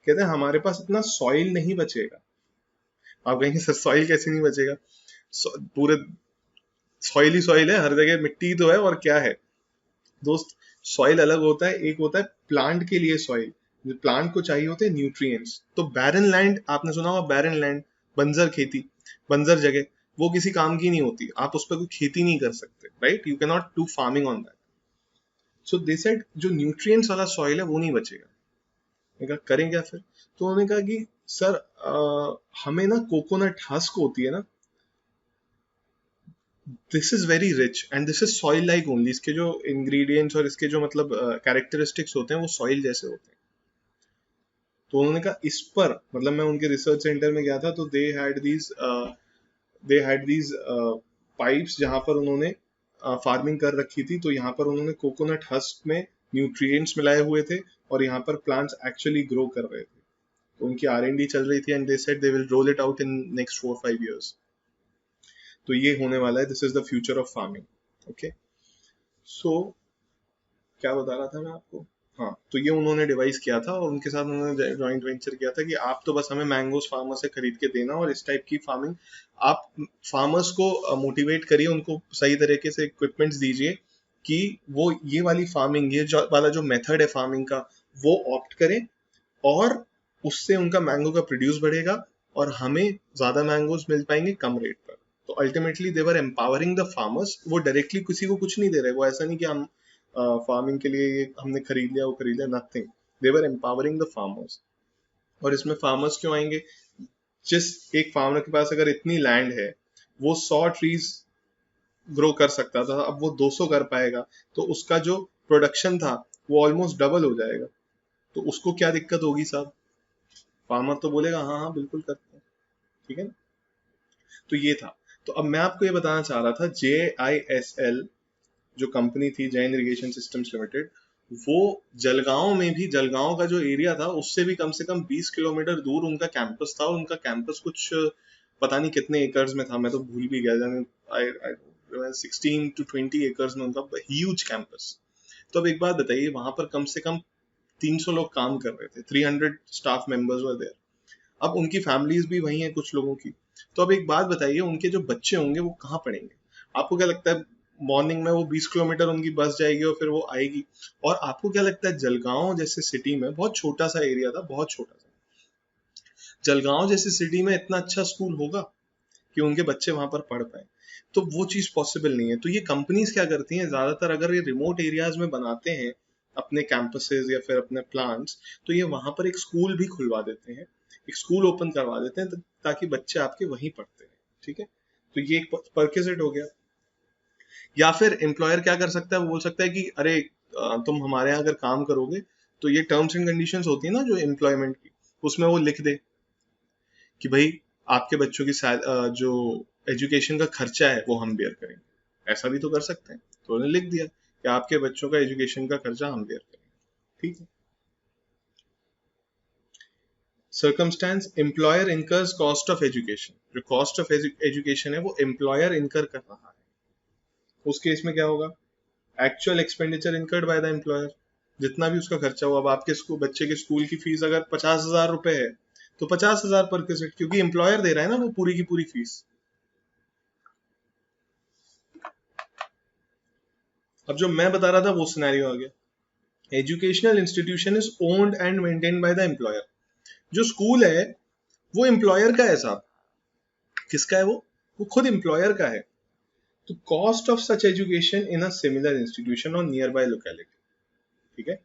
कहते हैं हमारे पास इतना सॉइल नहीं बचेगा। आप कहेंगे सर सॉइल कैसे नहीं बचेगा? पूरे सॉइल ही सॉइल है, हर जगह मिट्टी तो है, और क्या है दोस्त। सॉइल अलग होता है, एक होता है प्लांट के लिए सॉइल। प्लांट को चाहिए होते हैं न्यूट्रिएंट्स। तो बैरन लैंड, आपने सुना होगा बैरन लैंड, बंजर खेती, बंजर जगह, वो किसी काम की नहीं होती। आप उस पर कोई खेती नहीं कर सकते, right? You can not do farming on that. So they said जो न्यूट्रिएंट्स वाला सॉइल है वो नहीं बचेगा। मैंने कहा करें क्या फिर? तो उन्होंने कहा कि सर हमें ना कोकोनट हस्क होती है ना, this is very rich and this is soil like only. इसके जो इंग्रेडिएंट्स और इसके जो मतलब कैरेक्टरिस्टिक्स होते हैं वो सॉइल जैसे होते हैं। तो उन्होंने कहा इस पर, मतलब मैं उनके रिसर्च सेंटर में गया था, तो दे हैड दीज पाइप्स जहां पर उन्होंने फार्मिंग कर रखी थी। तो यहाँ पर उन्होंने कोकोनट हस्क में न्यूट्रिएंट्स मिलाए हुए थे, और यहाँ पर प्लांट्स एक्चुअली ग्रो कर रहे थे। तो उनकी R&D चल रही थी, and they said they will roll it out in next 4-5 years। तो ये होने वाला है, this is the future of farming. Okay, so क्या बता रहा था मैं आपको? हाँ, तो ये उन्होंने डिवाइस किया था, और उनके साथ उन्होंने जॉइंट वेंचर किया था कि आप तो बस हमें मैंगोस फार्मर से खरीद के देना, और इस टाइप की फार्मिंग आप फार्मर्स को मोटिवेट करिए, उनको सही तरीके से इक्विपमेंट्स दीजिए कि वो ये वाली फार्मिंग, ये जो वाला जो मेथड है फार्मिंग का, वो ऑप्ट करें, और उससे उनका मैंगो का प्रोड्यूस बढ़ेगा, और हमें ज्यादा मैंगोज मिल पाएंगे कम रेट पर। तो ultimately they were empowering the farmers. वो डायरेक्टली किसी को कुछ नहीं दे रहे, वो ऐसा नहीं कि हम फार्मिंग के लिए ये हमने खरीद लिया, वो खरीद लिया, nothing. They were empowering the farmers. और इसमें फार्मर्स क्यों आएंगे? जिस एक फार्मर के पास अगर इतनी लैंड है, वो 100 ट्रीज ग्रो कर सकता था, अब वो 200 कर पाएगा, तो उसका जो प्रोडक्शन था वो ऑलमोस्ट डबल हो जाएगा। तो उसको क्या दिक्कत होगी साहब? फार्मर तो बोलेगा हाँ हाँ बिल्कुल करते हैं, ठीक है ना? तो ये था। तो अब मैं आपको ये बताना चाह रहा था, JISL जो कंपनी थी, जैन इरिगेशन सिस्टम्स लिमिटेड, वो जलगांव में भी, जलगांव का जो एरिया था उससे भी कम से कम 20 किलोमीटर दूर उनका कैंपस था। और उनका कैंपस कुछ पता नहीं कितने एकर्स में था, मैं तो भूल भी गया जाने। 16 to 20 एकर्स में उनका ह्यूज कैंपस। तो अब एक बात बताइए, वहां पर कम से कम 300 लोग काम कर रहे थे, 300 स्टाफ मेंबर्स वर देयर। अब उनकी फैमिलीज भी वही हैं कुछ लोगों की। तो अब एक बात बताइए, उनके जो बच्चे होंगे वो कहाँ पढ़ेंगे? आपको क्या लगता है मॉर्निंग में वो 20 किलोमीटर उनकी बस जाएगी और फिर वो आएगी? और आपको क्या लगता है जलगांव जैसे सिटी में, बहुत छोटा सा एरिया था, बहुत छोटा सा, जलगांव जैसे सिटी में इतना अच्छा स्कूल होगा कि उनके बच्चे वहां पर पढ़ पाए? तो वो चीज पॉसिबल नहीं है। तो ये कंपनीज क्या करती हैं, ज्यादातर अगर ये रिमोट एरियाज में बनाते हैं अपने कैंपसेस या फिर अपने प्लांट्स, तो ये वहां पर एक स्कूल भी खुलवा देते हैं, एक स्कूल ओपन करवा देते हैं, ताकि बच्चे आपके वहीं पढ़ते हैं। ठीक है, तो ये एक परक्विजिट हो गया। या फिर एम्प्लॉयर क्या कर सकता है, वो बोल सकता है कि अरे तुम हमारे यहाँ अगर काम करोगे, तो ये टर्म्स एंड कंडीशंस होती है ना जो एम्प्लॉयमेंट की, उसमें वो लिख दे कि भाई आपके बच्चों की जो एजुकेशन का खर्चा है वो हम बेयर करेंगे। ऐसा भी तो कर सकते हैं। तो उन्होंने लिख दिया कि आपके बच्चों का एजुकेशन का खर्चा हम बेयर करेंगे। ठीक है। Circumstance, employer incurs cost of education. जो कॉस्ट ऑफ एजुकेशन है वो एम्प्लॉयर इनकर कर रहा है, उस केस में क्या होगा? Actual expenditure incurred bye the employer. जितना भी उसका खर्चा हो। अब आपके बच्चे के स्कूल की फीस अगर 50,000 रुपए है तो 50,000 पर कैसेट, क्योंकि एम्प्लॉयर दे रहा है ना वो पूरी की पूरी फीस। अब जो मैं बता रहा था वो सिनेरियो आ गया। Educational institution is owned and maintained by the employer. जो स्कूल है वो एम्प्लॉयर का है साहब। किसका है वो खुद एम्प्लॉयर का है। तो cost of such education in a similar institution और नियर बाय लोकेलिटी, ठीक है।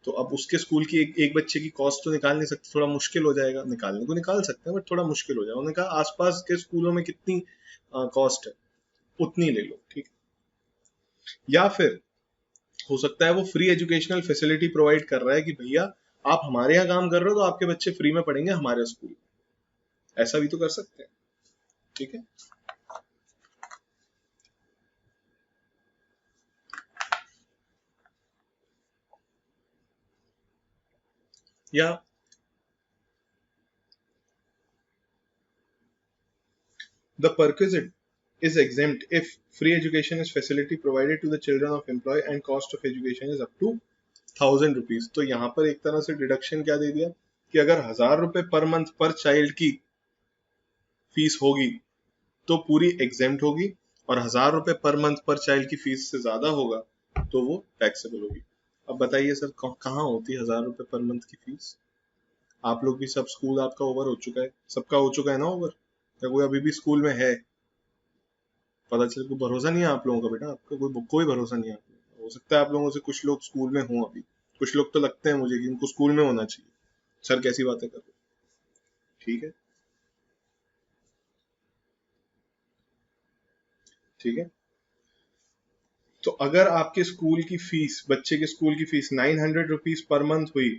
तो अब उसके स्कूल की एक बच्चे की कॉस्ट तो निकाल नहीं सकते, थोड़ा मुश्किल हो जाएगा। निकालने को निकाल सकते हैं बट थोड़ा मुश्किल हो जाएगा। उन्होंने कहा आसपास के स्कूलों में कितनी कॉस्ट है उतनी ले लो, ठीक है। या फिर हो सकता है वो फ्री एजुकेशनल फैसिलिटी प्रोवाइड कर रहा है कि भैया आप हमारे यहाँ काम कर रहे हो तो आपके बच्चे फ्री में पढ़ेंगे हमारे स्कूल। ऐसा भी तो कर सकते हैं, ठीक है। या the perquisite is exempt if free education is facility provided to the children of employee and cost of education is up to 1,000 rupees. तो यहाँ पर एक तरह से डिडक्शन क्या दे दिया कि अगर 1,000 रुपए पर मंथ पर चाइल्ड की फीस होगी तो पूरी एग्जेम्प्ट होगी, और 1,000 रुपए पर मंथ पर चाइल्ड की फीस से ज्यादा होगा तो वो टैक्सेबल होगी। अब बताइए सर कहाँ होती है 1,000 रुपए पर मंथ की फीस? आप लोग भी सब स्कूल आपका ओवर हो चुका है, सबका हो चुका है ना ओवर, या कोई अभी भी स्कूल में है? पता चले कोई भरोसा नहीं है आप लोगों का बेटा, आपका कोई भरोसा नहीं है आप लोगों का। हो सकता है आप लोगों से कुछ लोग स्कूल में हों अभी, कुछ लोग तो लगते हैं मुझे कि उनको स्कूल में होना चाहिए। सर कैसी बातें कर रहे हो, ठीक है, ठीक है। तो अगर आपके स्कूल की फीस, बच्चे के स्कूल की फीस 900 रुपीज पर मंथ हुई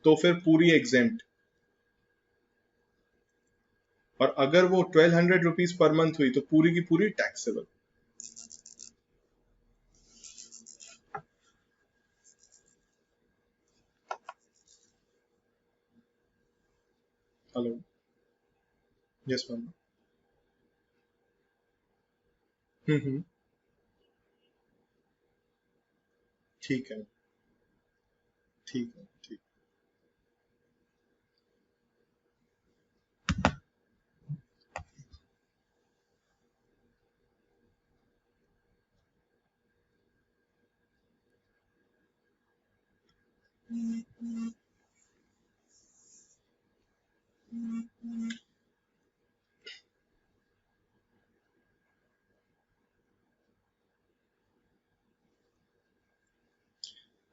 तो फिर पूरी एग्जेम्प्ट, और अगर वो 1,200 रुपीज पर मंथ हुई तो पूरी की पूरी taxable. Hello, yes ma'am. Hmm, ठीक है, ठीक है, ठीक।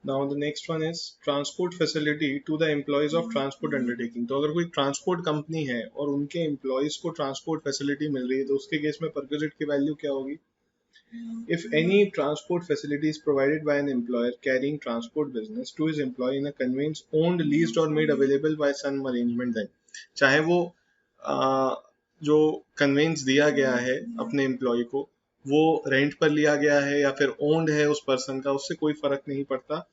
Now the next one is transport facility to the employees of transport undertaking. तो अगर कोई ट्रांसपोर्ट कंपनी है और उनके एम्प्लॉयज को ट्रांसपोर्ट फैसिलिटी मिल रही है तो उसके केस में परक्विजिट की वैल्यू क्या होगी? If any transport facility is provided by an employer carrying transport business to his employee in a conveyance owned, leased or made available by some arrangement, then चाहे वो जो कन्वेंस दिया गया है अपने एम्प्लॉय को वो रेंट पर लिया गया है या फिर ओन्ड है उस पर्सन का, उससे कोई फर्क नहीं पड़ता।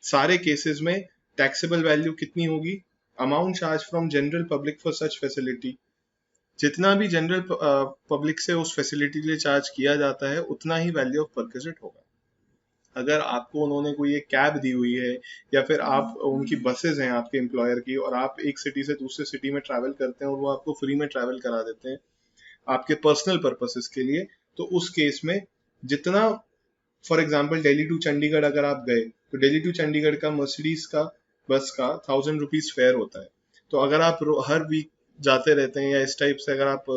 सारे केसेस में टैक्सेबल वैल्यू कितनी होगी? Amount charge from general public for such facility, जितना भी जनरल पब्लिक से उस फैसिलिटी के लिए चार्ज किया जाता है उतना ही वैल्यू ऑफ परक्विजिट होगा। अगर आपको उन्होंने कोई एक कैब दी हुई है या फिर आप उनकी बसेस हैं आपके एम्प्लॉयर की और आप एक सिटी से दूसरे सिटी में ट्रैवल करते हैं और वो आपको फ्री में ट्रैवल करा देते हैं आपके पर्सनल पर्पसेस के लिए, तो उस केस में जितना, for example Delhi to Chandigarh अगर आप गए तो दिल्ली टू चंडीगढ़ का मर्सिडीज का बस का 1,000 रुपीज फेयर होता है। तो अगर आप हर वीक जाते रहते हैं या इस टाइप से अगर आप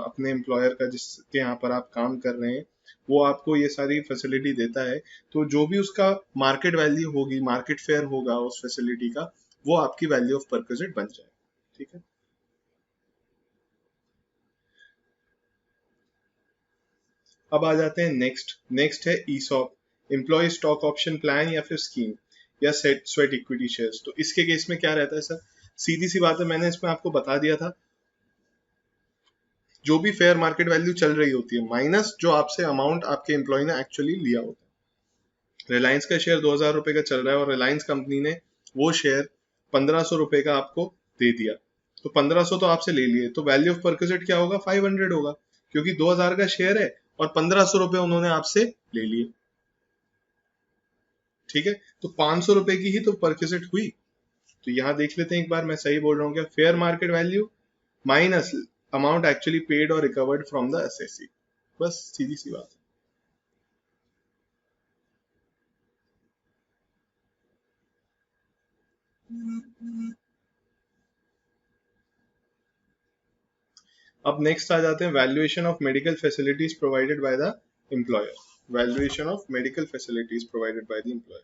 अपने एम्प्लॉयर का जिसके यहाँ पर आप काम कर रहे हैं वो आपको ये सारी फैसिलिटी देता है, तो जो भी उसका मार्केट वैल्यू होगी, मार्केट फेयर होगा उस फैसिलिटी का, वो आपकी वैल्यू ऑफ परक्विजिट बन जाए, ठीक है। अब आ जाते हैं नेक्स्ट। नेक्स्ट है ESOP, employee stock option plan या फिर स्कीम या सेट स्वेट इक्विटी शेयर्स। तो इसके केस में क्या रहता है सर? सीधी सी बात है, मैंने इसमें आपको बता दिया था, जो भी फेयर मार्केट वैल्यू चल रही होती है माइनस जो आपसे अमाउंट आपके एम्प्लॉय ने एक्चुअली लिया होता है। रिलायंस का शेयर 2,000 रुपए का चल रहा है और रिलायंस कंपनी ने वो शेयर 1,500 रुपए का आपको दे दिया, तो 1,500 तो आपसे ले लिए, तो वैल्यू ऑफ परक्विजिट क्या होगा? 500 होगा, क्योंकि 2,000 का शेयर है और 1,500 रुपए उन्होंने आपसे ले लिए, ठीक है, तो 500 रुपए की ही तो परक्विजिट हुई। तो यहाँ देख लेते हैं एक बार, मैं सही बोल रहा हूँ क्या? Fair market value minus amount actually paid और रिकवर्ड फ्रॉम द एसएससी, बस सीधी सी बात है। अब नेक्स्ट आ जाते हैं valuation of medical facilities provided by the employer. Valuation of medical facilities provided by the employer.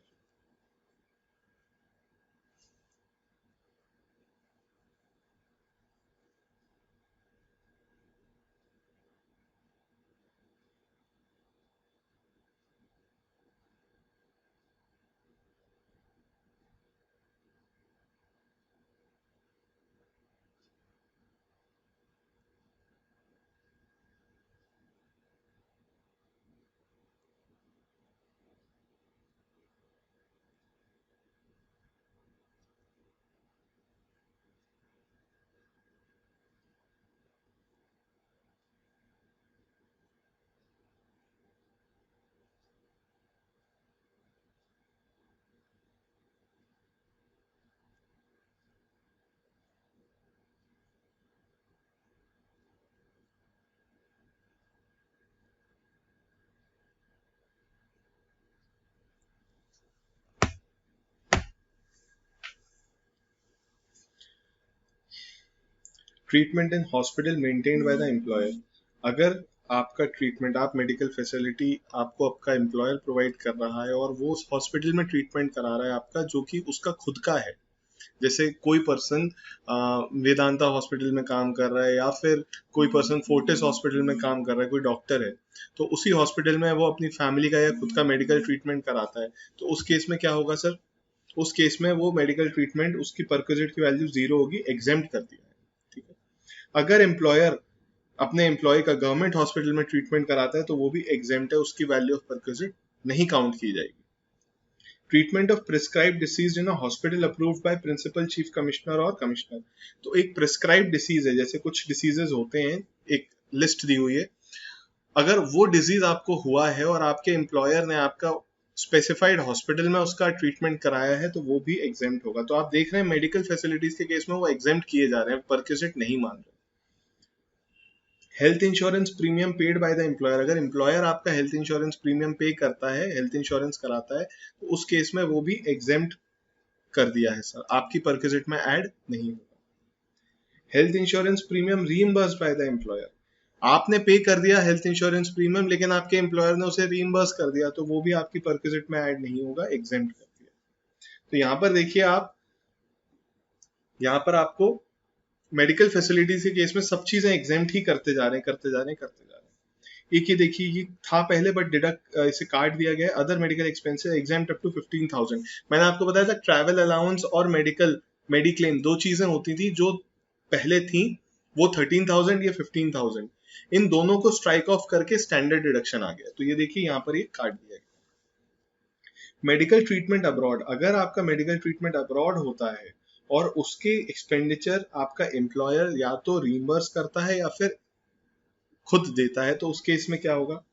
Treatment in hospital maintained by the employer. अगर आपका treatment, आप मेडिकल फैसिलिटी आपको आपका एम्प्लॉयर प्रोवाइड कर रहा है और वो उस हॉस्पिटल में ट्रीटमेंट करा रहा है आपका, जो कि उसका खुद का है, जैसे कोई पर्सन वेदांता हॉस्पिटल में काम कर रहा है या फिर कोई पर्सन फोर्टिस हॉस्पिटल में काम कर रहा है, कोई डॉक्टर है, तो उसी हॉस्पिटल में वो अपनी फैमिली का या खुद का मेडिकल ट्रीटमेंट कराता है, तो उस केस में क्या होगा सर? उस केस में वो मेडिकल ट्रीटमेंट, उसकी परक्विजिट की वैल्यू जीरो होगी, एग्जेम्प्ट कर दिया है। ठीक है, अगर एम्प्लॉयर अपने एम्प्लॉय का गवर्नमेंट हॉस्पिटल में ट्रीटमेंट कराता है तो वो भी एग्जेम्प्ट है, उसकी वैल्यू ऑफ परक्विजिट नहीं काउंट की जाएगी। Treatment of prescribe disease in a hospital approved by principal chief commissioner और कमिश्नर। तो एक प्रिस्क्राइब डिसीज है, जैसे कुछ डिसीजेज होते हैं, एक लिस्ट दी हुई है, अगर वो डिजीज आपको हुआ है और आपके एम्प्लॉयर ने आपका स्पेसिफाइड हॉस्पिटल में उसका ट्रीटमेंट कराया है तो वो भी एग्जेम्प्ट होगा। तो आप देख रहे हैं मेडिकल फैसिलिटीज के केस में वो एग्जेम्प्ट किए जा रहे हैं, परक्विजिट नहीं मान रहे। Health insurance premium paid by the employer. अगर एम्प्लॉयर आपका हेल्थ इंश्योरेंस प्रीमियम पे करता है, हेल्थ इंश्योरेंस कराता है, तो उस केस में वो भी एग्जेम्प्ट कर दिया है सर, आपकी परक्विजिट में ऐड नहीं होगा। Health insurance premium reimburse bye the employer. आपने पे कर दिया हेल्थ इंश्योरेंस प्रीमियम, लेकिन आपके एम्प्लॉयर ने उसे रीइंबर्स कर दिया, तो वो भी आपकी परक्विजिट में ऐड नहीं होगा, एग्जेम्प्ट कर दिया। तो यहाँ पर देखिए आप, यहाँ पर आपको मेडिकल फैसिलिटीज के केस में सब चीजें एग्जेम्प्ट ही करते जा रहे हैं, करते जा रहे हैं, करते जा रहे हैं। एक ये देखिए, ये था पहले बट डिडक्ट इसे काट दिया गया, other medical expenses exempt up to 15,000। मैंने आपको बताया था ट्रैवल अलाउंस और मेडिकल मेडिक्लेम दो चीजें होती थी जो पहले थी, वो 13,000, ये 15,000, इन दोनों को स्ट्राइक ऑफ करके स्टैंडर्ड डिडक्शन आ गया। तो ये देखिए यहाँ पर ये काट दिया गया। Medical treatment abroad. अगर आपका मेडिकल ट्रीटमेंट अब्रॉड होता है और उसके एक्सपेंडिचर आपका एम्प्लॉयर या तो रीइंबर्स करता है या फिर खुद देता है, तो उस केस में क्या होगा?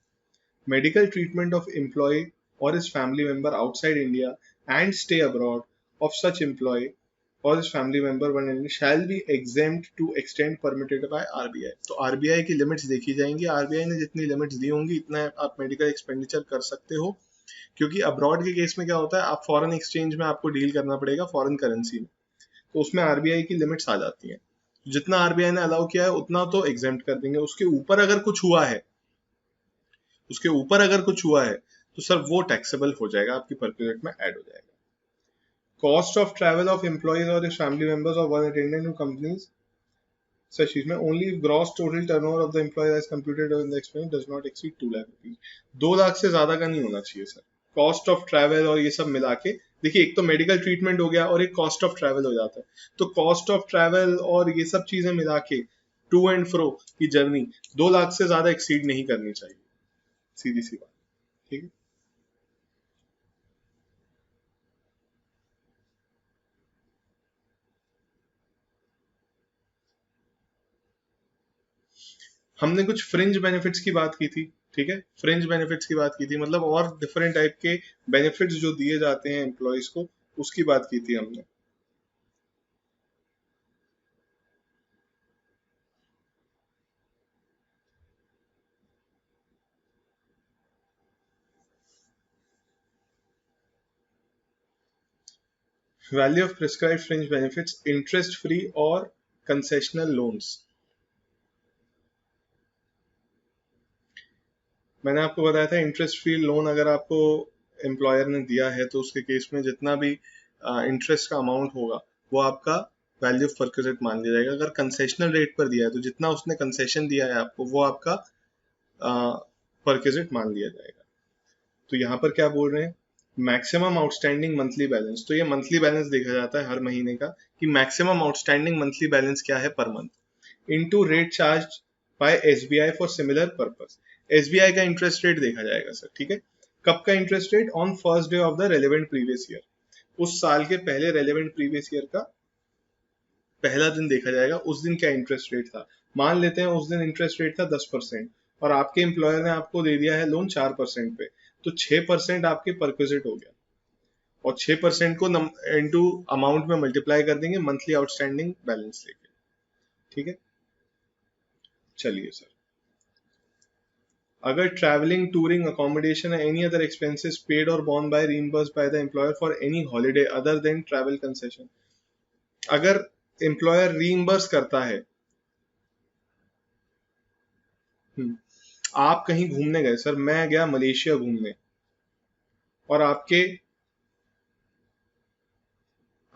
मेडिकल ट्रीटमेंट ऑफ एम्प्लॉय और his family member outside India and stay abroad of such employee or his family member when in shall be exempt to extent permitted by RBI। तो RBI की limits देखी जाएंगी, RBI ने जितनी limits दी होंगी इतना आप मेडिकल एक्सपेंडिचर कर सकते हो, क्योंकि अब्रॉड के केस में क्या होता है, आप फॉरेन एक्सचेंज में आपको डील करना पड़ेगा, फॉरेन करेंसी में, तो उसमें आरबीआई की लिमिट्स आ जाती हैं। जितना आरबीआई ने अलाउ किया है उतना तो एग्जेम्प्ट कर देंगे, उसके ऊपर अगर कुछ हुआ है, उसके ऊपर अगर कुछ हुआ है तो सर वो टैक्सेबल हो जाएगा, आपकी परक्विजिट में ऐड हो जाएगा। Cost of travel of employees और family members of one attendant in companies such चीज में only gross total turnover of the employ as computed in the expense does not exceed 2 lakh rupees. 2 lakh से ज्यादा का नहीं होना चाहिए सर। कॉस्ट ऑफ ट्रैवल और ये सब मिला के देखिए, एक तो मेडिकल ट्रीटमेंट हो गया और एक कॉस्ट ऑफ ट्रैवल हो जाता है, तो कॉस्ट ऑफ ट्रैवल और ये सब चीजें मिला के टू एंड फ्रो की जर्नी 2 लाख से ज्यादा एक्सीड नहीं करनी चाहिए, सीधी सी बात। ठीक है, हमने कुछ फ्रिंज बेनिफिट्स की बात की थी, ठीक है, फ्रिंज बेनिफिट्स की बात की थी, मतलब और डिफरेंट टाइप के बेनिफिट्स जो दिए जाते हैं एम्प्लॉयज को, उसकी बात की थी हमने। Value of prescribed fringe benefits, interest free और कंसेशनल लोन्स। मैंने आपको बताया था इंटरेस्ट फ्री लोन अगर आपको एम्प्लॉयर ने दिया है तो उसके केस में जितना भी इंटरेस्ट का अमाउंट होगा वो आपका वैल्यू ऑफ परक्विजिट मान लिया जाएगा। अगर कंसेशनल रेट पर दिया है तो जितना उसने कंसेशन दिया है आपको वो आपका परक्विजिट मान लिया जाएगा। तो यहाँ पर क्या बोल रहे हैं, मैक्सिमम आउटस्टैंडिंग मंथली बैलेंस। तो ये मंथली बैलेंस देखा जाता है हर महीने का कि मैक्सिमम आउटस्टैंडिंग मंथली बैलेंस क्या है per month, into rate charge by SBI for similar purpose. SBI का इंटरेस्ट रेट देखा जाएगा सर, ठीक है। कब का interest rate? On first day of the relevant previous year. उस साल के पहले रेलेवेंट प्रीवियस ईयर का पहला दिन देखा जाएगा, उस दिन क्या इंटरेस्ट रेट था। मान लेते हैं उस दिन इंटरेस्ट रेट था 10% और आपके एम्प्लॉयर ने आपको दे दिया है लोन 4% पे, तो 6% आपके परक्विजिट हो गया और 6% को इनटू अमाउंट में मल्टीप्लाई कर देंगे मंथली आउटस्टैंडिंग बैलेंस लेके, ठीक है। चलिए सर, अगर travelling, touring, accommodation any other expenses paid और borne by reimbursed by the employer for any holiday other than travel concession, अगर एम्प्लॉयर रीइंबर्स करता है, आप कहीं घूमने गए सर, मैं गया मलेशिया घूमने और आपके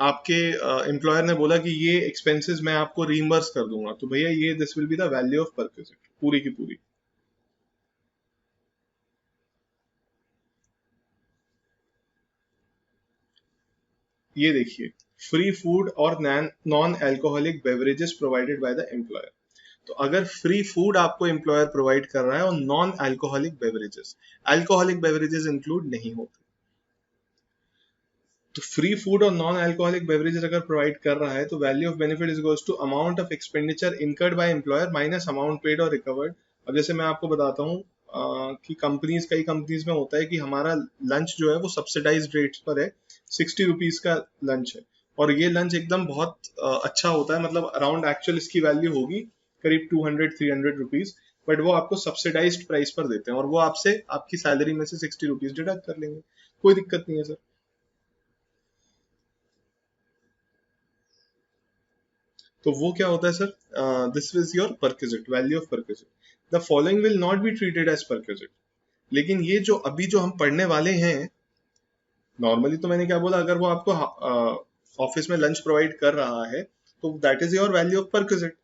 आपके एम्प्लॉयर ने बोला कि ये एक्सपेंसेस मैं आपको रीइंबर्स कर दूंगा, तो भैया ये this will be the value of perquisite पूरी की पूरी। ये देखिए, फ्री फूड और non alcoholic beverages provided by the employer. तो अगर फ्री फूड आपको एम्प्लॉयर प्रोवाइड कर रहा है और non alcoholic beverages, alcoholic beverages include नहीं होते, तो फ्री फूड और नॉन अल्कोहलिक बेवरेजेस अगर प्रोवाइड कर रहा है तो value of benefit is equals to amount of expenditure incurred by employer minus amount paid और रिकवर्ड। अब जैसे मैं आपको बताता हूँ कि कई कंपनीज में होता है कि हमारा लंच जो है वो सब्सिडाइज्ड रेट्स पर है, 60 रुपीज का लंच है और ये लंच एकदम बहुत अच्छा होता है, मतलब अराउंड एक्चुअल इसकी वैल्यू होगी करीब 200-300 रुपीज, बट वो आपको सब्सिडाइज्ड प्राइस पर देते हैं और वो आपसे आपकी सैलरी में से 60 रुपीज डिडक्ट कर लेंगे, कोई दिक्कत नहीं है सर। तो वो क्या होता है sir, this is your perquisite, value of perquisite. The following will not be treated as perquisite, लेकिन ये जो अभी जो हम पढ़ने वाले हैं, नॉर्मली तो मैंने क्या बोला, अगर वो आपको ऑफिस में लंच प्रोवाइड कर रहा है तो that is your value of perquisite,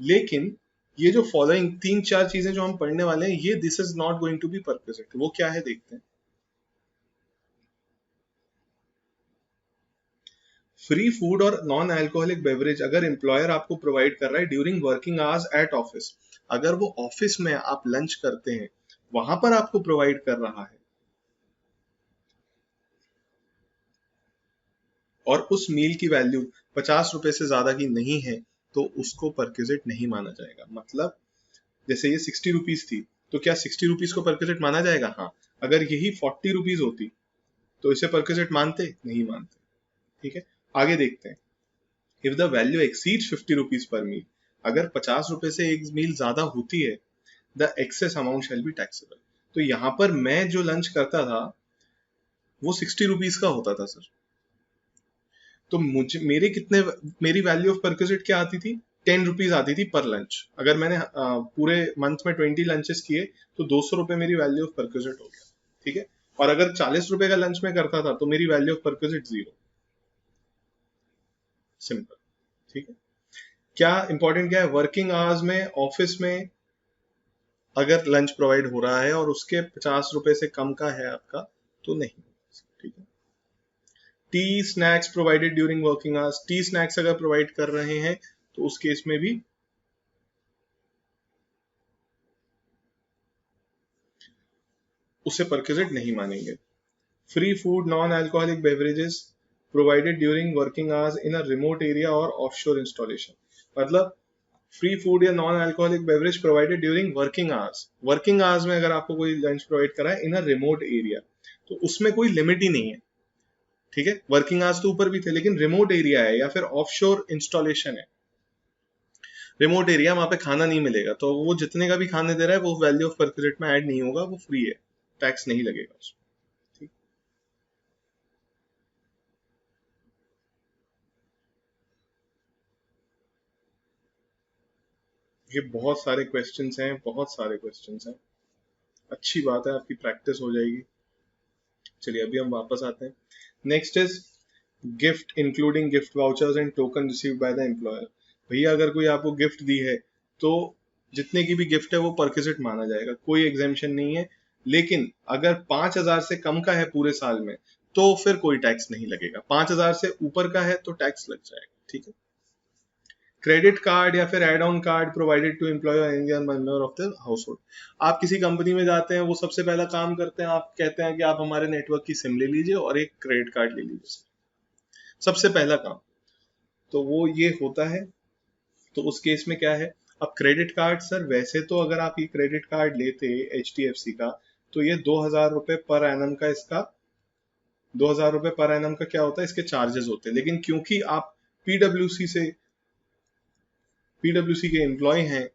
लेकिन ये जो फॉलोइंग 3-4 चीजें जो हम पढ़ने वाले हैं, ये this is not going to be perquisite. वो क्या है देखते हैं। फ्री फूड और नॉन अल्कोहलिक बेवरेज अगर एम्प्लॉयर आपको प्रोवाइड कर रहा है during working hours at office, अगर वो ऑफिस में आप लंच करते हैं वहां पर आपको प्रोवाइड कर रहा है और उस मील की वैल्यू 50 रुपए से ज्यादा की नहीं है तो उसको परक्विजिट नहीं माना जाएगा। मतलब जैसे ये 60 रुपीज थी, तो क्या 60 रुपीज को परक्विजिट माना जाएगा? हाँ। अगर यही 40 रुपीज होती तो इसे परक्विजिट मानते? नहीं मानते, ठीक है। आगे देखते हैं, if the value exceed 50 rupees per meal, अगर 50 रुपए से एक मील ज्यादा होती है, the excess amount shall be taxable. तो यहाँ पर मैं जो लंच करता था वो 60 रुपीज का होता था सर, तो मुझे मेरी वैल्यू ऑफ परक्विजिट क्या आती थी? 10 रुपीज आती थी पर लंच। अगर मैंने पूरे मंथ में 20 लंचेस किए तो 200 रुपए मेरी वैल्यू ऑफ परक्विजिट हो गया, ठीक है। और अगर 40 रुपए का लंच में करता था तो मेरी वैल्यू ऑफ परक्विजिट 0। सिंपल, ठीक है। क्या इंपॉर्टेंट क्या है, वर्किंग आवर्स में ऑफिस में अगर लंच प्रोवाइड हो रहा है और उसके 50 रुपए से कम का है आपका तो नहीं, ठीक है। T snacks provided during working hours, T snacks अगर प्रोवाइड कर रहे हैं तो उस केस में भी उसे परक्विजिट नहीं मानेंगे। Free food non alcoholic beverages provided during working hours in a remote area और ऑफशोर इंस्टॉलेशन, मतलब फ्री फूड या non alcoholic beverage provided during working hours. Working hours में अगर आपको कोई लंच प्रोवाइड करा है इन अ रिमोट एरिया, तो उसमें कोई लिमिट ही नहीं है, ठीक है। वर्किंग आवर्स तो ऊपर भी थे, लेकिन रिमोट एरिया है या फिर ऑफशोर इंस्टॉलेशन है, रिमोट एरिया, वहां पे खाना नहीं मिलेगा, तो वो जितने का भी खाने दे रहा है वो वैल्यू ऑफ परक्यूजेट में ऐड नहीं होगा, वो फ्री है, टैक्स नहीं लगेगा उसमें, ठीक। ये बहुत सारे क्वेश्चंस हैं, बहुत सारे क्वेश्चंस हैं, अच्छी बात है, आपकी प्रैक्टिस हो जाएगी। चलिए अभी हम वापस आते हैं। Next is gift including gift vouchers and token received by the employer. भैया अगर कोई आपको गिफ्ट दी है तो जितने की भी गिफ्ट है वो परक्विजिट माना जाएगा, कोई एग्जेम्पशन नहीं है। लेकिन अगर 5,000 से कम का है पूरे साल में तो फिर कोई टैक्स नहीं लगेगा, 5,000 से ऊपर का है तो टैक्स लग जाएगा, ठीक है। क्रेडिट कार्ड या फिर add on card provided to employ और any member of the household. आप किसी कंपनी में जाते हैं, वो सबसे पहला काम करते हैं, आप कहते हैं कि आप हमारे नेटवर्क की सिम ले लीजिए और एक क्रेडिट कार्ड ले लीजिए, सबसे पहला काम तो वो ये होता है। तो उस केस में क्या है, अब क्रेडिट कार्ड सर, वैसे तो अगर आप ये क्रेडिट कार्ड लेते HDFC का, तो ये 2,000 रुपए पर एनम का, इसका 2,000 रुपए पर एनम का क्या होता है, इसके चार्जेस होते हैं। लेकिन क्योंकि आप पीडब्ल्यूसी से पीडब्ल्यूसी के एम्प्लॉय हैं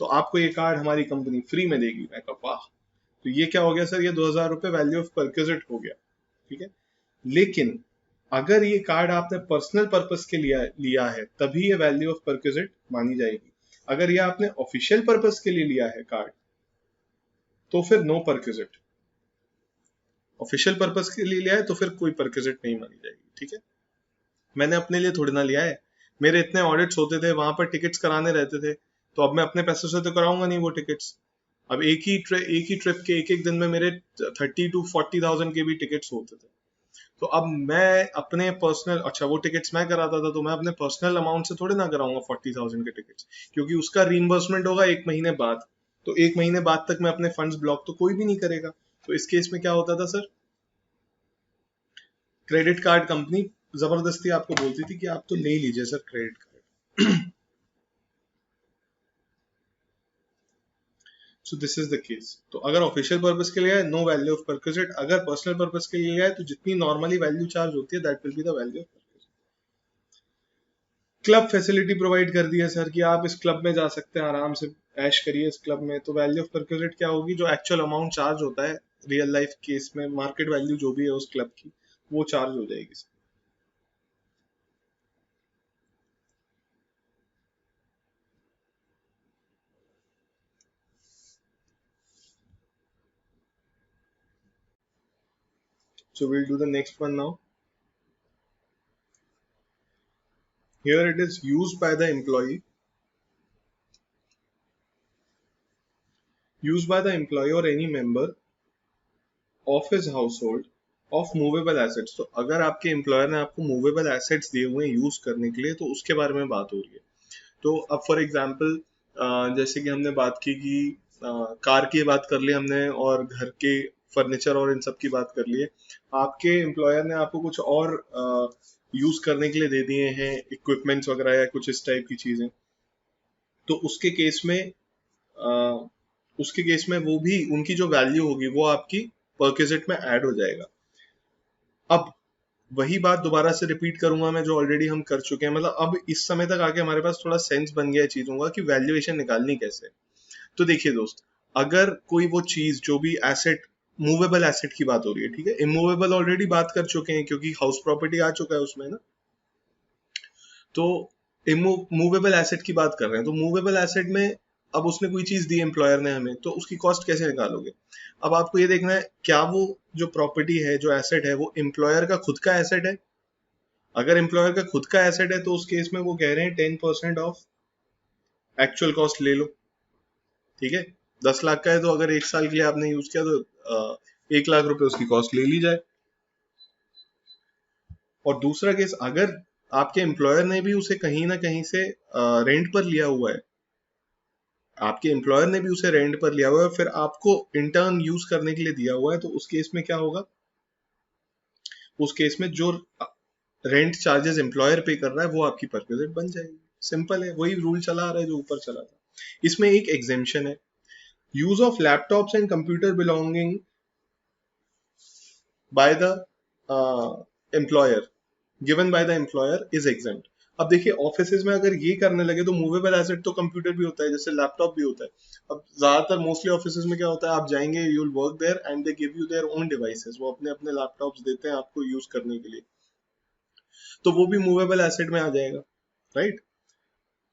तो आपको ये कार्ड हमारी कंपनी फ्री में देगी। मैं कहा वाह, तो ये क्या हो गया सर, ये 2,000 रुपए वैल्यू ऑफ परक्विजिट हो गया, ठीक है। लेकिन अगर ये कार्ड आपने पर्सनल पर्पस के लिए लिया है तभी ये वैल्यू ऑफ परक्विजिट मानी जाएगी। अगर ये आपने ऑफिशियल पर्पस के लिए लिया है कार्ड तो फिर नो परक्विजिट, ऑफिशियल पर्पस के लिए लिया है तो फिर कोई परक्विजिट नहीं मानी जाएगी, ठीक है। मैंने अपने लिए थोड़ी ना लिया है, मेरे इतने ऑडिट्स होते थे, वहां पर टिकट्स कराने रहते थे, तो अब मैं अपने पैसों से तो कराऊंगा नहीं वो टिकट्स। अब एक ही ट्रिप के एक एक दिन में मेरे 30 to 40,000 के भी टिकट्स होते थे। तो अब मैं अपने पर्सनल, अच्छा वो टिकट्स मैं कराता था तो मैं अपने पर्सनल अमाउंट से थोड़ी ना कराऊंगा 40,000 के टिकट्स, क्योंकि उसका रीइंबर्समेंट होगा 1 महीने बाद, तो 1 महीने बाद तक मैं अपने फंड्स ब्लॉक तो कोई भी नहीं करेगा। तो इस केस में क्या होता था सर, क्रेडिट कार्ड कंपनी जबरदस्ती आपको बोलती थी कि आप तो ले ही लीजिए sir credit card. So this is the case. तो अगर ऑफिशियल पर्पस के लिए है, नो वैल्यू ऑफ परक्विजिट। अगर पर्सनल पर्पस के लिए है तो जितनी नॉर्मली वैल्यू चार्ज होती है that will be the value of perquisite. Club facility provide कर दी है सर कि आप इस क्लब में जा सकते हैं, आराम से ऐश करिए इस क्लब में, तो वैल्यू ऑफ परक्विजिट क्या होगी, जो एक्चुअल अमाउंट चार्ज होता है रियल लाइफ केस में, मार्केट वैल्यू जो भी है उस क्लब की, वो चार्ज हो जाएगी sir. So we'll do the next one now. Here it is used by the employee. Used by the employee or any member of his household of movable assets। तो अगर आपके एम्प्लॉयर ने आपको movable assets दिए हुए हैं use करने के लिए तो उसके बारे में बात हो रही है। तो अब फॉर एग्जांपल जैसे कि हमने बात की कि कार की बात कर ली हमने और घर के फर्नीचर और इन सब की बात कर ली है, आपके एम्प्लॉयर ने आपको कुछ और यूज करने के लिए दे दिए हैं, इक्विपमेंट्स वगैरह या कुछ इस टाइप की चीजें, तो उसके केस में वो भी, उनकी जो वैल्यू होगी वो आपकी परक्विजिट में ऐड हो जाएगा। अब वही बात दोबारा से रिपीट करूंगा मैं जो ऑलरेडी हम कर चुके हैं, मतलब अब इस समय तक आके हमारे पास थोड़ा सेंस बन गया है चीजों का कि वैल्यूएशन निकालनी कैसे। तो देखिए दोस्त, अगर कोई वो चीज जो भी एसेट, मूवेबल एसेट की बात हो रही है, ठीक है, इमूवेबल ऑलरेडी बात कर चुके हैं क्योंकि हाउस प्रॉपर्टी आ चुका है उसमें ना, तो मूवेबल एसेट की बात कर रहे हैं। तो मूवेबल एसेट में अब उसने कोई चीज दी एम्प्लॉयर ने हमें, तो उसकी कॉस्ट कैसे निकालोगे। अब आपको ये देखना है क्या वो जो प्रॉपर्टी है, जो एसेट है, वो एम्प्लॉयर का खुद का एसेट है। अगर एम्प्लॉयर का खुद का एसेट है तो उस केस में वो कह रहे हैं 10% ऑफ एक्चुअल कॉस्ट ले लो, ठीक है। 10 लाख का है तो अगर 1 साल के लिए आपने यूज किया तो 1 लाख रुपए उसकी कॉस्ट ले ली जाए। और दूसरा केस, अगर आपके एम्प्लॉयर ने भी उसे कहीं ना कहीं से रेंट पर लिया हुआ है, आपके एम्प्लॉयर ने भी उसे रेंट पर लिया हुआ है, फिर आपको इंटर्न यूज करने के लिए दिया हुआ है, तो उस केस में क्या होगा, उस केस में जो रेंट चार्जेस एम्प्लॉयर पे कर रहा है वो आपकी परक्विजिट बन जाएगी, सिंपल है, वही रूल चला आ रहा है जो ऊपर चला था। इसमें एक एग्जेम्पशन है, use of laptops and computer belonging bye the employer given by the employer is exempt. अब देखिए ऑफिसेज में अगर ये करने लगे तो मूवेबल एसेट तो कंप्यूटर भी होता है, जैसे लैपटॉप भी होता है। अब ज्यादातर मोस्टली ऑफिसेज में क्या होता है, आप जाएंगे, you will work there and they give you their own devices, वो अपने अपने लैपटॉप्स देते हैं आपको यूज करने के लिए, तो वो भी मूवेबल एसेट में आ जाएगा, राइट।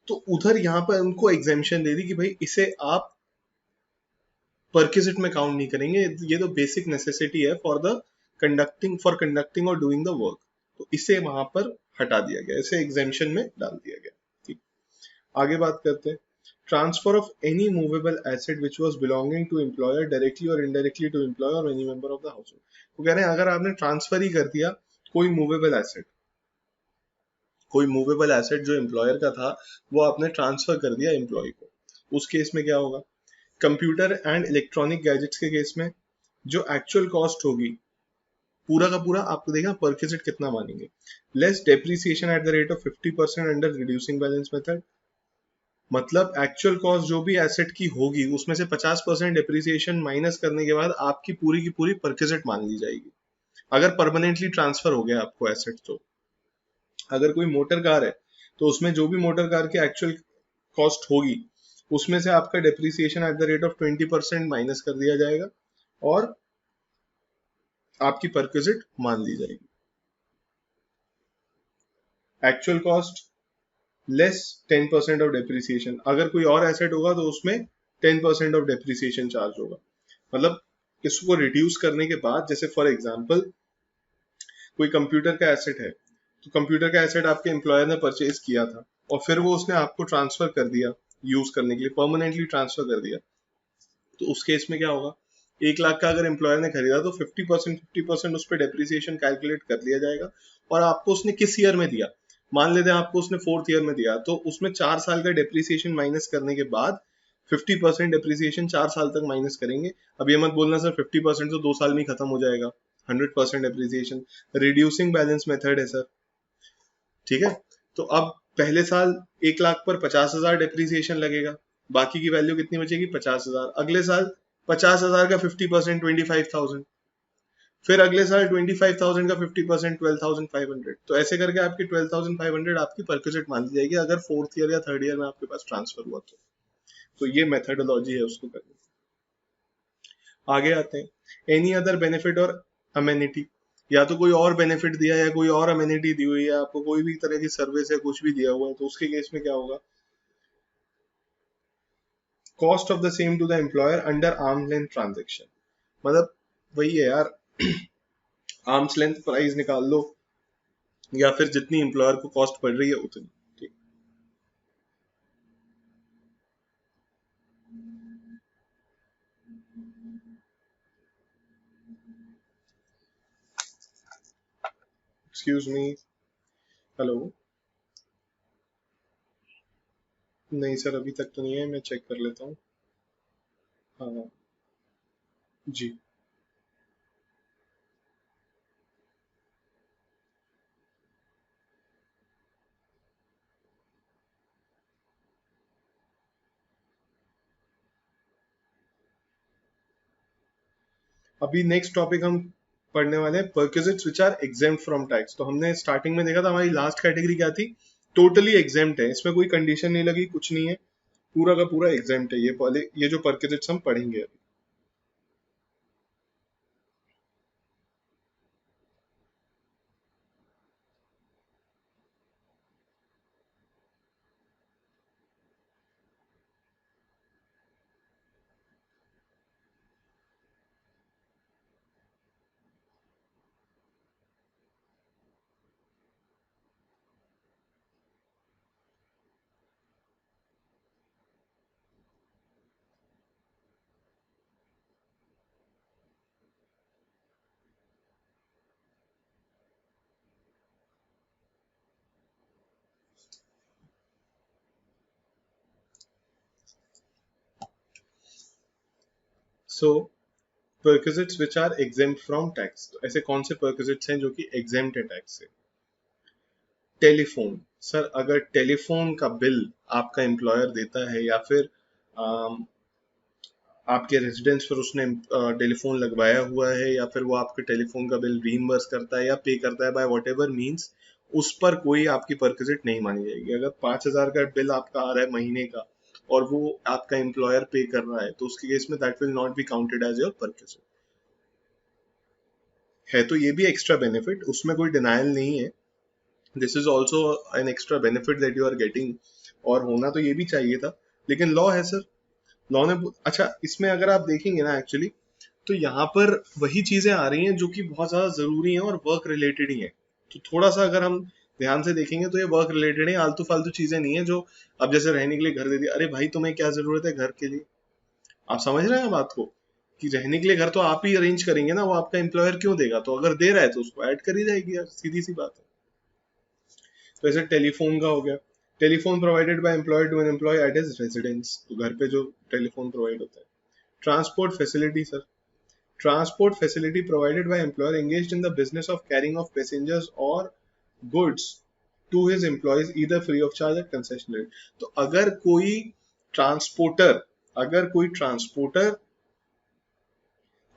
तो उधर यहाँ पर उनको एग्जेम्पशन दे दी कि भाई इसे आप परक्विजिट में काउंट नहीं करेंगे, ये तो बेसिक नेसेसिटी है फॉर कंडक्टिंग और डूइंग द वर्क, तो इसे वहां पर हटा दिया गया, इसे एग्जेम्पशन में डाल दिया गया। ठीक, आगे बात करते हैं। Transfer of any movable asset which was belonging to employer directly और इनडायरेक्टली टू एम्प्लॉयर और any member of the household. तो कह रहे हैं अगर आपने ट्रांसफर ही कर दिया कोई मूवेबल एसेट जो एम्प्लॉयर का था वो आपने ट्रांसफर कर दिया एम्प्लॉय को, उस केस में क्या होगा, कंप्यूटर एंड इलेक्ट्रॉनिक गैजेट्स के केस में जो एक्चुअल कॉस्ट होगी पूरा का पूरा आपको देगा परक्विजिट कितना मानेंगे, less depreciation at the rate of 50% under reducing balance method. मतलब एक्चुअल कॉस्ट जो भी एसेट की होगी उसमें से 50% डेप्रिसिएशन माइनस करने के बाद आपकी पूरी की पूरी परक्विजिट मान ली जाएगी, अगर परमानेंटली ट्रांसफर हो गया आपको एसेट। तो अगर कोई मोटर कार है तो उसमें जो भी मोटर कार की एक्चुअल कॉस्ट होगी उसमें से आपका depreciation at the rate of 20% minus कर दिया जाएगा और आपकी परक्विजिट मान ली जाएगी। Actual cost less 10% of depreciation, अगर कोई और एसेट होगा तो उसमें 10% ऑफ डेप्रिसिएशन चार्ज होगा। मतलब इसको रिड्यूस करने के बाद, जैसे फॉर एग्जांपल कोई कंप्यूटर का एसेट है, तो कंप्यूटर का एसेट आपके एम्प्लॉयर ने परचेज किया था और फिर वो उसने आपको ट्रांसफर कर दिया यूज करने के लिए, परमानेंटली ट्रांसफर कर दिया, तो उस केस में क्या होगा, 1 लाख का अगर एम्प्लॉयर ने खरीदा तो 50% उस पर डेप्रिसिएशन कैलकुलेट कर लिया जाएगा। और आपको उसने किस ईयर में दिया, मान लेते हैं आपको उसने 4th ईयर में दिया, तो उसमें 4 साल का डेप्रिसिएशन माइनस करने के बाद 50% डेप्रिसिएशन 4 साल तक माइनस करेंगे। अब ये मत बोलना सर 50% तो 2 साल में ही खत्म हो जाएगा, 100% डेप्रिसिएशन, रिड्यूसिंग बैलेंस मेथड है सर, ठीक है। तो अब पहले साल 1 लाख पर 50,000 डेप्रिसिएशन लगेगा, बाकी की वैल्यू कितनी बचेगी 50,000, अगले साल 50,000 का 50% 25,000, फिर अगले साल 25,000 का 50% 12,500, तो ऐसे करके आपकी 12,500 आपकी परक्विजिट मान ली जाएगी अगर 4th ईयर या 3rd ईयर में आपके पास ट्रांसफर हुआ तो ये मेथडोलॉजी है उसको करने। आगे आते हैं, एनी अदर बेनिफिट और अमेनिटी, या तो कोई और बेनिफिट दिया है या कोई और अमेनिटी दी हुई है आपको, कोई भी तरह की सर्विस है कुछ भी दिया हुआ है, तो उसके केस में क्या होगा, cost of the same to the employer under arm length transaction. मतलब वही है यार, आर्म्स लेंथ प्राइस निकाल लो या फिर जितनी एम्प्लॉयर को कॉस्ट पड़ रही है उतनी। ठीक, एक्सक्यूज मी, हेलो, नहीं सर अभी तक तो नहीं है, मैं चेक कर लेता हूँ। हाँ जी, अभी नेक्स्ट टॉपिक हम पढ़ने वाले हैं, perquisites which are exempt from tax. तो हमने स्टार्टिंग में देखा था हमारी लास्ट कैटेगरी क्या थी, टोटली एग्जेम्प्ट है, इसमें कोई कंडीशन नहीं लगी, कुछ नहीं है, पूरा का पूरा एग्जेम्प्ट है, ये जो परक्विजिट्स हम पढ़ेंगे अभी। So perquisites which are exempt from tax, तो ऐसे कौन से परक्विजिट्स हैं जो कि एग्जेम्प्ट है टैक्स से। टेलीफोन, सर अगर टेलीफोन का बिल आपका एम्प्लॉयर देता है या फिर अम, आपके रेजिडेंस पर उसने टेलीफोन लगवाया हुआ है या फिर वो आपके टेलीफोन का बिल रीइंबर्स करता है या पे करता है बाय वॉट एवर मीन्स, उस पर कोई आपकी परक्विजिट नहीं मानी जाएगी। अगर 5,000 का बिल आपका आ रहा है महीने का और वो आपका एम्प्लॉयर पे कर रहा है तो उसके केस में that will not be counted as your perquisite. है तो ये भी एक्स्ट्रा बेनिफिट, उसमें कोई डिनायल नहीं है। This is also an extra benefit that you are getting, और होना तो ये भी चाहिए था, लेकिन लॉ है सर। लॉ ने अच्छा, इसमें अगर आप देखेंगे ना एक्चुअली, तो यहाँ पर वही चीजें आ रही हैं जो कि बहुत ज्यादा जरूरी हैं और वर्क रिलेटेड ही है। तो थोड़ा सा अगर हम ध्यान से देखेंगे तो ये वर्क रिलेटेड है, आलतू फालतू चीजें नहीं है जो अब जैसे रहने के लिए घर दे दिया, अरे भाई तुम्हें क्या जरूरत है घर के लिए? आप समझ रहे हैं बात को, कि रहने के लिए घर तो आप ही अरेंज करेंगे ना, वो आपका एम्प्लॉयर क्यों देगा? तो अगर दे रहा है तो उसको ऐड करी जाएगी यार, सीधी सी बात है। तो ऐसे टेलीफोन का हो गया, telephone provided by employer to an employee at his residence, तो घर पे जो टेलीफोन प्रोवाइड होता है। Transport facility sir, transport facility provided by employer engaged in the business of carrying of passengers or goods to his employees either free of charge at concession rate। तो transporter अगर कोई transporter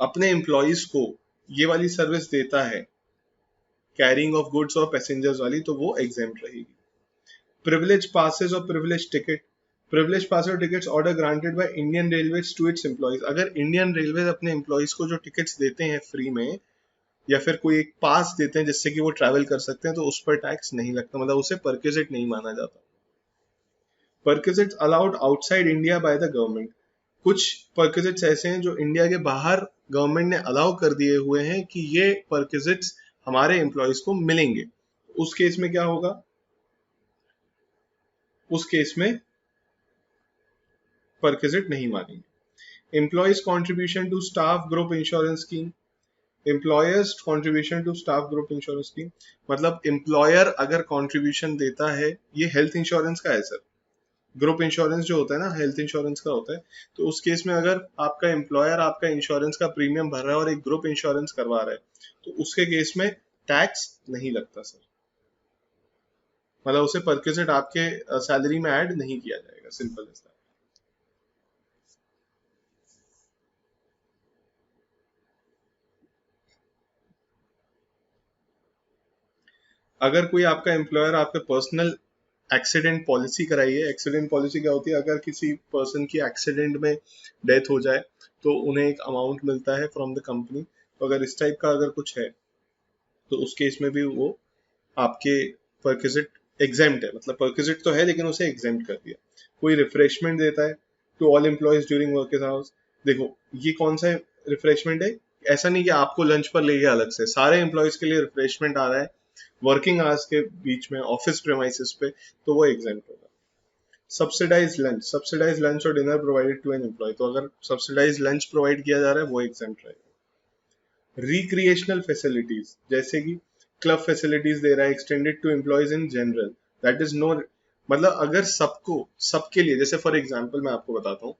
अपने employees को ये वाली service देता है, carrying of goods और पैसेंजर्स वाली, तो वो एग्जेम्प्ट रहेगी। प्रिविलेज पासेस और प्रिविलेज टिकट, प्रिविलेज पास और tickets order granted by Indian Railways to its employees, अगर इंडियन रेलवे अपने एम्प्लॉयज को जो टिकट्स देते हैं फ्री में या फिर कोई एक पास देते हैं जिससे कि वो ट्रैवल कर सकते हैं, तो उस पर टैक्स नहीं लगता, मतलब उसे परक्विजिट नहीं माना जाता। Perquisites allowed outside India by the government, कुछ परक्विजिट्स ऐसे हैं जो इंडिया के बाहर गवर्नमेंट ने अलाउ कर दिए हुए हैं कि ये परक्विजिट्स हमारे एम्प्लॉयज को मिलेंगे। उस केस में क्या होगा? उस केस में परक्विजिट नहीं मानेंगे। Employee's contribution to staff group insurance scheme, employer's contribution to staff group insurance scheme, मतलब एम्प्लॉयर अगर कॉन्ट्रीब्यूशन देता है, ये हेल्थ इंश्योरेंस का है सर। ग्रुप इंश्योरेंस जो होता है ना, हेल्थ इंश्योरेंस का होता है। तो उस केस में अगर आपका एम्प्लॉयर आपका इंश्योरेंस का प्रीमियम भर रहा है और एक ग्रुप इंश्योरेंस करवा रहा है, तो उसके केस में टैक्स नहीं लगता सर, मतलब उसे परक्विजिट आपके सैलरी में ऐड नहीं किया जाएगा, सिंपल एज दैट। अगर कोई आपका एम्प्लॉयर आपका पर्सनल एक्सीडेंट पॉलिसी कराई है, एक्सीडेंट पॉलिसी क्या होती है? अगर किसी पर्सन की एक्सीडेंट में डेथ हो जाए तो उन्हें एक अमाउंट मिलता है फ्रॉम द कंपनी, तो अगर इस टाइप का अगर कुछ है तो उस केस में भी वो आपके परक्विजिट एग्जेम्प्ट है, मतलब परक्विजिट तो है लेकिन उसे एग्जेम्प्ट कर दिया। कोई रिफ्रेशमेंट देता है to all employees during working hours, देखो ये कौन सा रिफ्रेशमेंट है? ऐसा नहीं कि आपको लंच पर ले गया अलग से, सारे एम्प्लॉयज के लिए रिफ्रेशमेंट आ रहा है वर्किंग आवर्स के बीच में ऑफिस प्रेमाइसिस पे, तो वो एग्जेम्प्ट होगा। सब्सिडाइज लंच और dinner provided to an employee, तो अगर सब्सिडाइज लंच प्रोवाइड किया जा रहा है वो एग्जेम्प्ट रहेगा। रिक्रिएशनल फैसिलिटीज जैसे कि क्लब फैसिलिटीज दे रहा है extended to employees in general, that is no, मतलब अगर सबको सबके लिए, जैसे फॉर एग्जांपल मैं आपको बताता हूँ,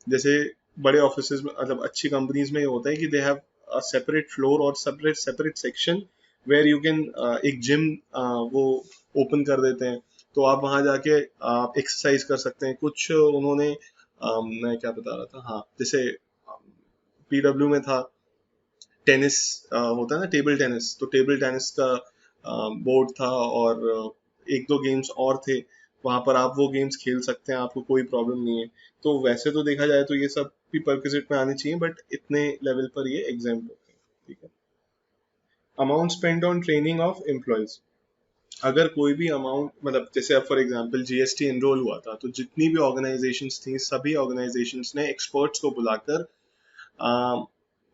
जैसे बड़े ऑफिसेज में, मतलब अच्छी कंपनीज में ये होता है कि they have a separate floor और separate separate section where you can, एक जिम वो ओपन कर देते हैं, तो आप वहां जाके आप एक्सरसाइज कर सकते हैं। कुछ उन्होंने मैं क्या बता रहा था, हाँ जैसे पीडब्ल्यू में था टेनिस, होता है ना टेबल टेनिस, तो टेबल टेनिस का बोर्ड था और एक दो गेम्स और थे, वहां पर आप वो गेम्स खेल सकते हैं, आपको कोई प्रॉब्लम नहीं है। तो वैसे तो देखा जाए तो ये सब भी परक्विजिट में आने चाहिए, बट इतने लेवल पर ये एग्जाम्प्ट होते हैं, ठीक है। Amount spend on training of employees, अगर कोई भी अमाउंट, मतलब जैसे अब फॉर एग्जांपल जीएसटी एनरोल हुआ था, तो जितनी भी ऑर्गेनाइजेशंस थी सभी ऑर्गेनाइजेशंस ने एक्सपर्ट्स को बुलाकर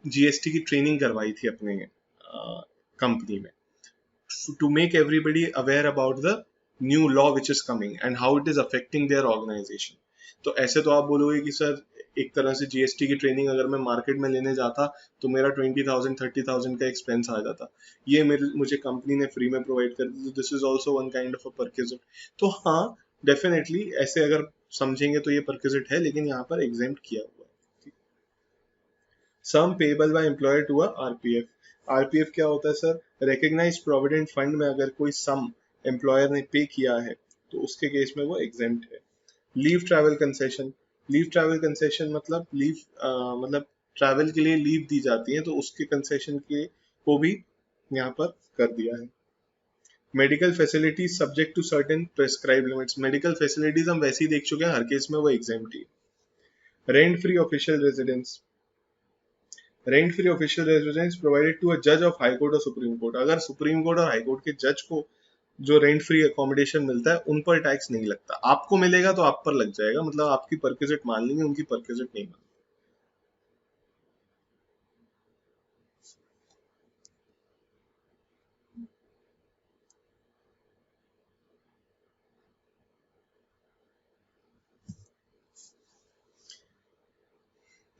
जीएसटी की ट्रेनिंग करवाई थी अपने कंपनी में, to make everybody aware about the new law which is coming and how it is affecting their organization। तो ऐसे तो आप बोलोगे कि सर एक तरह से जीएसटी की ट्रेनिंग अगर मैं मार्केट में लेने जाता तो मेरा 20,000 30,000 का एक्सपेंस आ जाता, ये मुझे कंपनी ने फ्री में प्रोवाइड कर दी, this is also one kind of a perquisite. तो हाँ डेफिनेटली ऐसे अगर समझेंगे तो ये परक्विजिट है, लेकिन यहाँ पर एग्जेम्प्ट किया हुआ है। Sum payable by employer to a RPF, RPF क्या होता है सर? रिकग्नाइज प्रोविडेंट फंड में अगर कोई सम एम्प्लॉयर ने पे किया है तो उसके केस में वो एग्जेम्प्ट है। Leave travel concession, leave travel concession मतलब लीव मतलब ट्रैवल के लिए लीव दी जाती है तो उसके कंसेशन के को भी यहाँ पर कर दिया है। Medical facilities subject to certain prescribe limits, medical facilities हम वैसे ही देख चुके हैं, हर केस में वो एग्जेम्प्ट ही। Rent free official residence, rent free official residence provided to a जज ऑफ हाई कोर्ट और सुप्रीम कोर्ट, अगर सुप्रीम कोर्ट और हाई कोर्ट के जज को जो रेंट फ्री अकोमोडेशन मिलता है उन पर टैक्स नहीं लगता, आपको मिलेगा तो आप पर लग जाएगा, मतलब आपकी परक्विजिट मान लेंगे, उनकी परक्विजिट नहीं मान।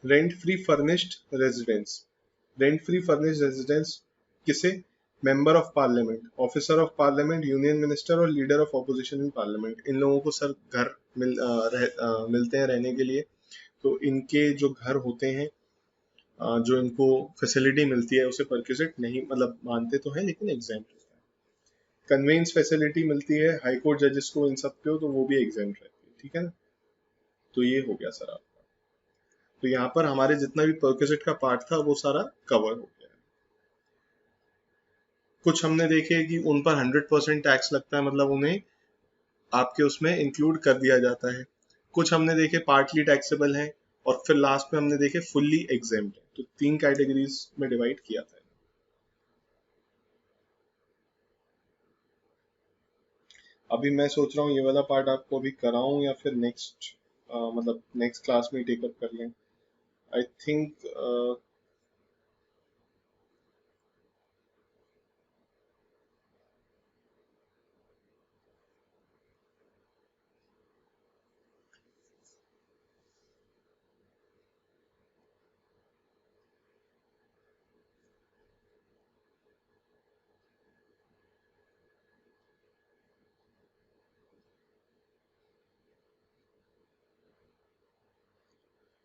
Rent free furnished residence, rent free furnished residence किसे, member of parliament, officer of parliament, union minister और leader of opposition in parliament, इन लोगों को सर घर मिलते हैं रहने के लिए, तो इनके जो घर होते हैं जो इनको फैसिलिटी मिलती है उसे परक्विजिट नहीं, मतलब मानते तो है लेकिन एग्जेम्प्ट होता है। कन्वेंस फैसिलिटी मिलती है हाई कोर्ट जजेस को इन सब को, तो वो भी एग्जेम्प्ट रहती है, ठीक है ना। तो ये हो गया सर आपका, तो यहाँ पर हमारे जितना भी परक्विजिट का पार्ट था वो सारा कवर हो गया है। कुछ हमने देखे कि उन पर 100% टैक्स लगता है, मतलब उन्हें आपके उसमें इंक्लूड कर दिया जाता है। कुछ हमने देखे पार्टली टैक्सेबल हैं, और फिर लास्ट में हमने देखे फुल्ली एग्जेम्प्ट है, तो 3 कैटेगरीज में डिवाइड किया था। अभी मैं सोच रहा हूँ ये वाला पार्ट आपको अभी कराऊं या फिर नेक्स्ट मतलब नेक्स्ट क्लास में टेकअप कर लें, I think.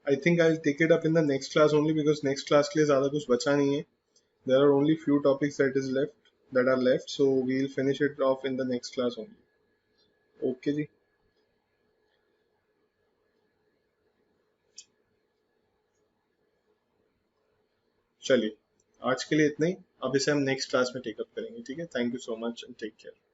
I think I take it up in the next class only, because next class के लिए ज़्यादा कुछ बचा नहीं है, there are only few topics that are left, so we will finish it off in the next class only. Okay जी, चलिए आज के लिए इतना ही, अब इसे हम नेक्स्ट क्लास में टेकअप करेंगे, ठीक है। Thank you so much and take care.